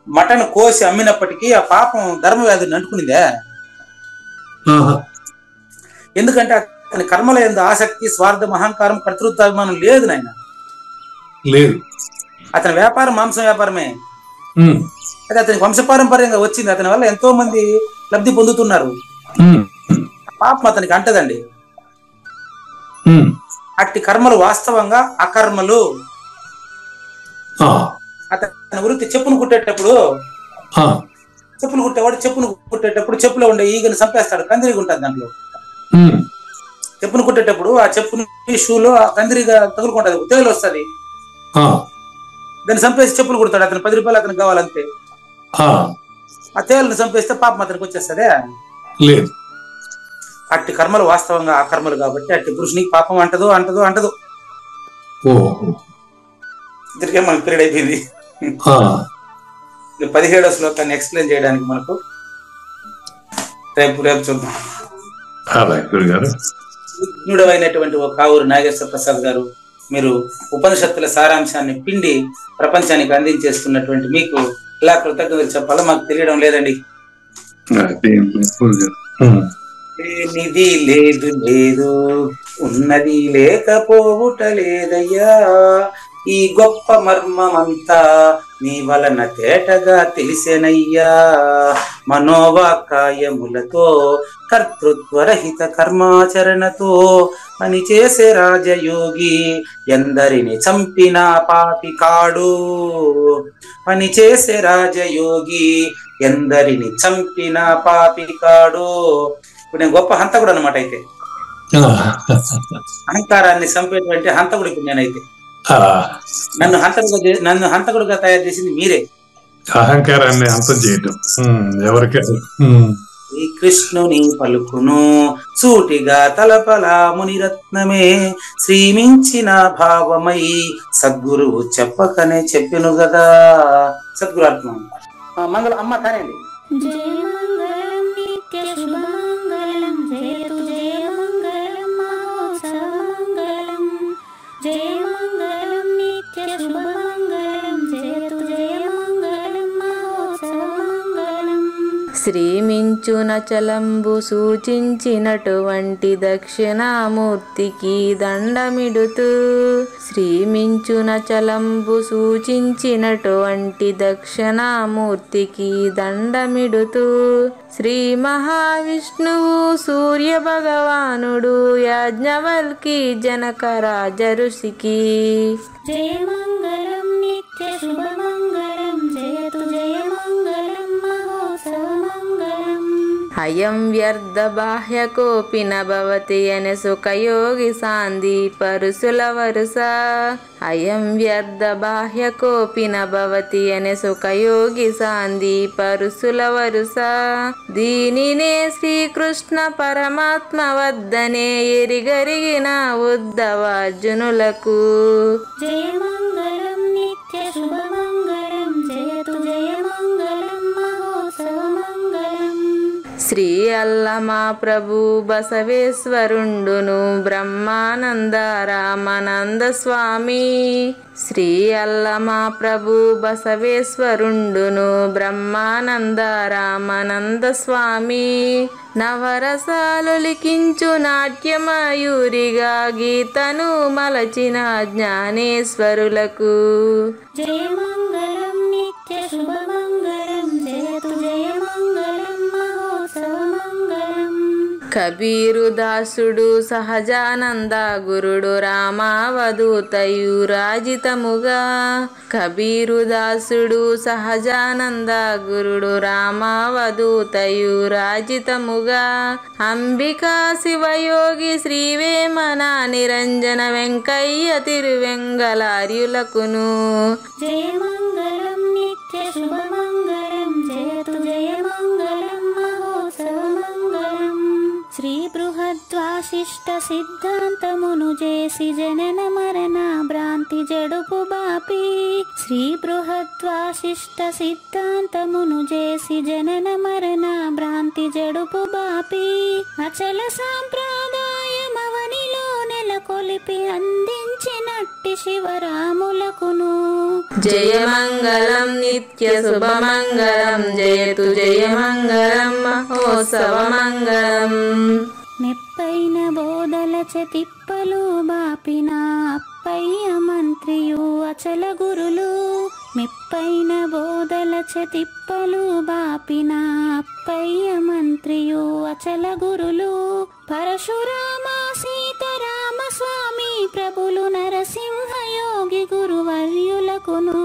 [SPEAKER 3] మటన్ కోసి అమ్మినప్పటికీ ఆ పాపం ధర్మవ్యాధిని అంటుకునిందే. ఎందుకంటే అతని కర్మల యందు ఆసక్తి, స్వార్థం, అహంకారం, కర్తృత్వాభిమానం లేదు నాయన.
[SPEAKER 2] లేదు.
[SPEAKER 3] అతని వ్యాపారం మాంసం వ్యాపారమే. అది అతనికి వంశపారంపర్యంగా వచ్చింది. అతని వల్ల ఎంతో మంది లబ్ధి పొందుతున్నారు. పాపం అతనికి అంటదండి. అట్టి కర్మలు వాస్తవంగా అకర్మలు. అతని వృత్తి చెప్పును కుట్టేటప్పుడు, చెప్పులు కుట్టేవాడు చెప్పును కుట్టేటప్పుడు చెప్పులో ఉండే ఈగను చంపేస్తాడు. కందిరిగా ఉంటుంది దాంట్లో. చెప్పును కుట్టేటప్పుడు ఆ చెప్పుని షూలో కందిరిగా తగులుకుంటది, తేలు వస్తుంది. దాన్ని చంపేసి చెప్పులు కుడతాడు. అతను 10 రూపాయలు అతనికి కావాలంతే. ఆ తేలుని చంపేస్తే పాపం అతనికి వచ్చేస్తుందే.
[SPEAKER 2] లేదు.
[SPEAKER 3] అట్టి కర్మలు వాస్తవంగా ఆ కర్మలు కాబట్టి అట్టి పురుషునికి పాపం అంటదు అంటదు అంటదు. ఇద్దరికే మనకు పీరియడ్ అయిపోయింది. 17వ శ్లోకాన్ని ఎక్స్ప్లెయిన్ చేయడానికి మనకు రేపు చూద్దాం. విజ్ఞుడమైనటువంటి ఒక కావూరు నాగేశ్వర ప్రసాద్ గారు, మీరు ఉపనిషత్తుల సారాంశాన్ని పిండి ప్రపంచానికి అందించేస్తున్నటువంటి మీకు ఇలా కృతజ్ఞతలు చెప్పాలో మాకు తెలియడం లేదండి. లేనిది లేదు లేదు, ఉన్నది లేకపోవుట లేదయ్యా, ఈ గొప్ప మర్మమంతా నీ వలన తేటగా తెలిసేనయ్యా. మనోవాకాయములతో కర్తృత్వరహిత కర్మాచరణతో పనిచేసే రాజయోగి ఎందరిని చంపిన పాపి కాడు. పనిచేసే రాజయోగి ఎందరిని చంపిన పాపి కాడు. ఇప్పుడు నేను గొప్ప హంతకుడు అనమాట. అయితే అహంకారాన్ని చంపేటువంటి హంతకుడు ఇప్పుడు నేనైతే. నన్ను హంతకుడుగా తయారు చేసింది మీరే.
[SPEAKER 2] అహంకారాన్ని అంతం చేయటం ఎవరికి.
[SPEAKER 3] శ్రీకృష్ణుని పలుకును సూటిగా తలపల మునిరత్నమే, శ్రీమించిన భావమై సద్గురువు చెప్పకనే చెప్పిను గదా. సద్గురు అర్థం మంగళం అమ్మ కానండి.
[SPEAKER 1] శ్రీమించునచలంబు సూచించినటువంటి దక్షిణామూర్తికి దండమిడుతూ, శ్రీమించునచలంబు సూచించినటువంటి దక్షిణామూర్తికి దండమిడుతూ, శ్రీ మహావిష్ణువు సూర్య భగవానుడు యాజ్ఞవల్కి జనక రాజ ఋషికి
[SPEAKER 6] జయమంగళం నిత్య శుభమంగళం జయతు జయమంగళం మహోత్సవమంగళం.
[SPEAKER 1] అయం వ్యర్థ బాహ్య కోపి నభవతి అనే సుఖయోగి సాంది పరుసుల వరుస. అయం వ్యర్థ బాహ్య కోపి నభవతి అనే సుఖయోగి సాంది పరుసుల వరుస. దీనినే శ్రీకృష్ణ పరమాత్మ వద్దనే ఎరిగరిగిన ఉద్ధవార్జునులకు.
[SPEAKER 6] జయమంగళం నిత్య శుభమంగళం జయతు జయమంగళం మహోత్సవమంగళం.
[SPEAKER 1] శ్రీ అల్లమా ప్రభు బసవేశ్వరుండును బ్రహ్మానంద రామానంద స్వామి. శ్రీ అల్లమా ప్రభు బసవేశ్వరుండును బ్రహ్మానంద రామానంద స్వామి. నవరసాలు లిఖించు నాట్యమయూరిగా గీతను మలచిన జ్ఞానేశ్వరులకు.
[SPEAKER 6] జయమంగళం నిత్య శుభమంగళం జయతు జయమంగళం మహోత్సవమంగళం.
[SPEAKER 1] కబీరు దాసుడు సహజానంద గురుడు రామావధూతయు రాజితముగా. కబీరు దాసుడు సహజానంద గురుడు రామావధూతయు రాజితముగా. అంబికా శివయోగి శ్రీవేమన నిరంజన వెంకయ్య తిరువెంగళార్యులకును.
[SPEAKER 6] జయమంగళం నిత్య శుభమంగళం జయతు జయమంగళం మహోత్సవమంగళం. శ్రీ బృహద్వాసిష్ట సిద్ధాంతమును చేసి జనన మరణ భ్రాంతి జడుపు బాపి. శ్రీ బృహద్వాసిష్ట సిద్ధాంతమును చేసి జనన మరణ భ్రాంతి జడుపు బాపి. అచల సాంప్రదాయమవనిలో నెలకొలిపి అందించినట్టి శివరాములకును.
[SPEAKER 1] జయమంగళం నిత్య శుభమంగళం జయతు జయమంగళం మహోత్సవమంగళం.
[SPEAKER 6] మెప్పైన బోధల తిప్పలు బాపిన అప్పయ్య మంత్రియు అచల గురులు. మెప్పైన బోధల తిప్పలు బాపిన అప్పయ్య మంత్రియు అచల గురులు. పరశురామ సీతారామ స్వామి ప్రభులు నరసింహయోగి గురువర్యులకును.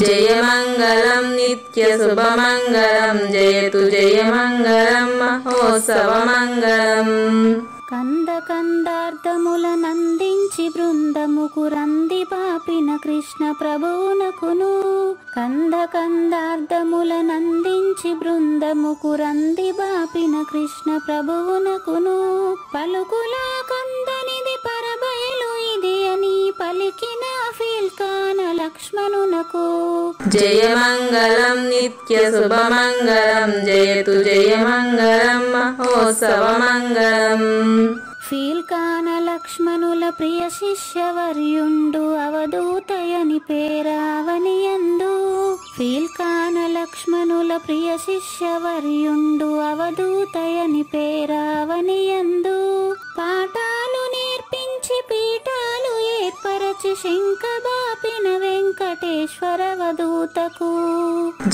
[SPEAKER 1] జయమంగళం నిత్య శుభమంగళం జయతు జయమంగళం మహోత్సవమంగళం.
[SPEAKER 6] కంద కందార్థముల నందించి బృందముకు రంది పాపిన కృష్ణ ప్రభువునకును. కంద కందార్థముల నందించి నందించి బృందముకు రంది బాపిన కృష్ణ ప్రభువునకును పలుకులా కందనిది పరబయలు ఇది అని పలికిన ఫీల్కాన లక్ష్మణునకు
[SPEAKER 1] జయమంగళం నిత్య శుభమంగళం జయతు జయమంగళం మహోత్సవమంగళం
[SPEAKER 6] ఫీల్కాన లక్ష్మణుల ప్రియ శిష్యవర్యుండు అవధూతయని పేరావనియందు ఫీల్కాన లక్ష్మణుల ప్రియ శిష్యవర్యుండు అవధూతయని పేరావనియందు పాఠాలు నేర్పించి పీఠాలు ఏర్పరచి శంఖబాపిన వెంకటేశ్వర వదూతకు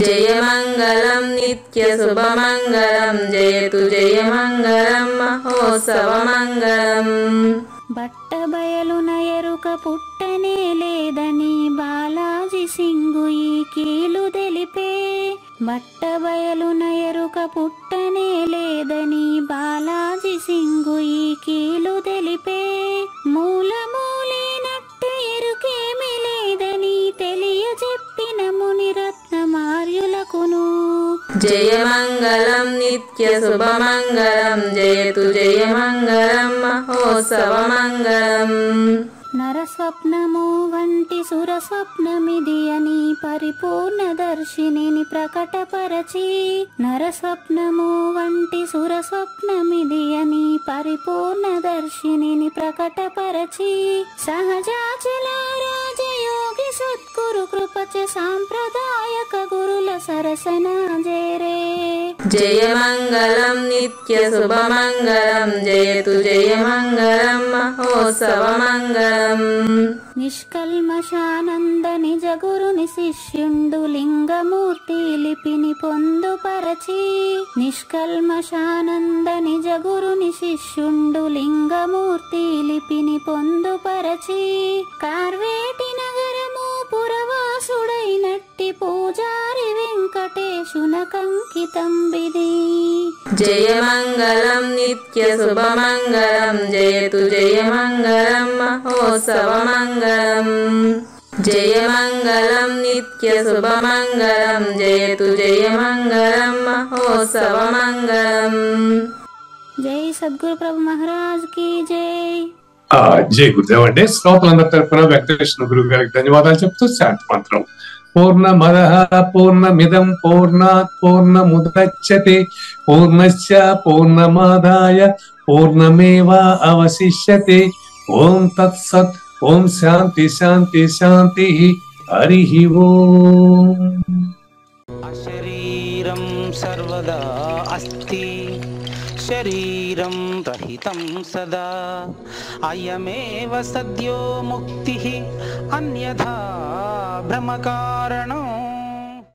[SPEAKER 1] జయమంగళం నిత్య శుభమంగళం జయతు జయమంగళం మహోత్సవమంగళం
[SPEAKER 6] బట్టబయలున ఎరుక పుట్టనే లేదని బాలాజీ సింగు ఈ కీలు తెలిపే బట్టబయలున ఎరుక పుట్టనే లేదని బాలాజీ సింగు ఈ కీలు తెలిపే మూలమూలేనట్టు ఎరుకేమి లేదని తెలియజెప్పిన మునిరత్నమార్యులకును
[SPEAKER 1] జయమంగళం నిత్య శుభమంగళం జయతు జయమంగళం మహోత్సవమంగళం
[SPEAKER 6] నరస్వప్నము వంటి సురస్వప్నమిది అని పరిపూర్ణ దర్శినిని ప్రకటపరచి నరస్వప్నము వంటి సురస్వప్నమిది అని పరిపూర్ణ దర్శినిని ప్రకటపరచి సహజాచల రాజయోగి సద్గురు కృపచ సాంప్రదాయక గురుల సరసన జేరే
[SPEAKER 1] జయమంగళం నిత్య శుభమంగళం జయతు జయమంగళం మహోత్సవమంగళం
[SPEAKER 6] నిష్కల్మషానంద నిజ గురుని శిష్యుండు లింగమూర్తి లిపిని పొందుపరచి నిష్కల్మషానంద నిజ గురుని శిష్యుండు లింగమూర్తి లిపిని పొందుపరచి కార్వేటి నగరము పురవాసుడైనట్టి పూజారి వెంకటేశునకంకితం విధి
[SPEAKER 1] జయమంగళం నిత్య శుభమంగళం జయతు జయమంగళం మహోత్సవమంగళం జయమంగళం నిత్య శుభమంగళం జయతు జయమంగళం మహోత్సవమంగళం
[SPEAKER 6] జై సద్గురు ప్రభు మహారాజ్ కి జై.
[SPEAKER 2] జై గురుదేవ్ అండి. శ్రోతలందరి తరపున వెంకటేశ్వర గురువు గారికి ధన్యవాదాలు చెప్తూ శాంతి మంత్రం. పూర్ణమదః పూర్ణమిదం పూర్ణాత్ పూర్ణముదచ్యతే పూర్ణస్య పూర్ణమాదాయ పూర్ణమేవావశిష్యతే. ఓం తత్సత్. ఓం శాంతి శాంతి శాంతి. హరి ఓం.
[SPEAKER 4] అశరీరం సర్వదా అస్తి శరీరం రహితం సదా అయమేవ సద్యో ముక్తి అన్యథా భ్రమకారణం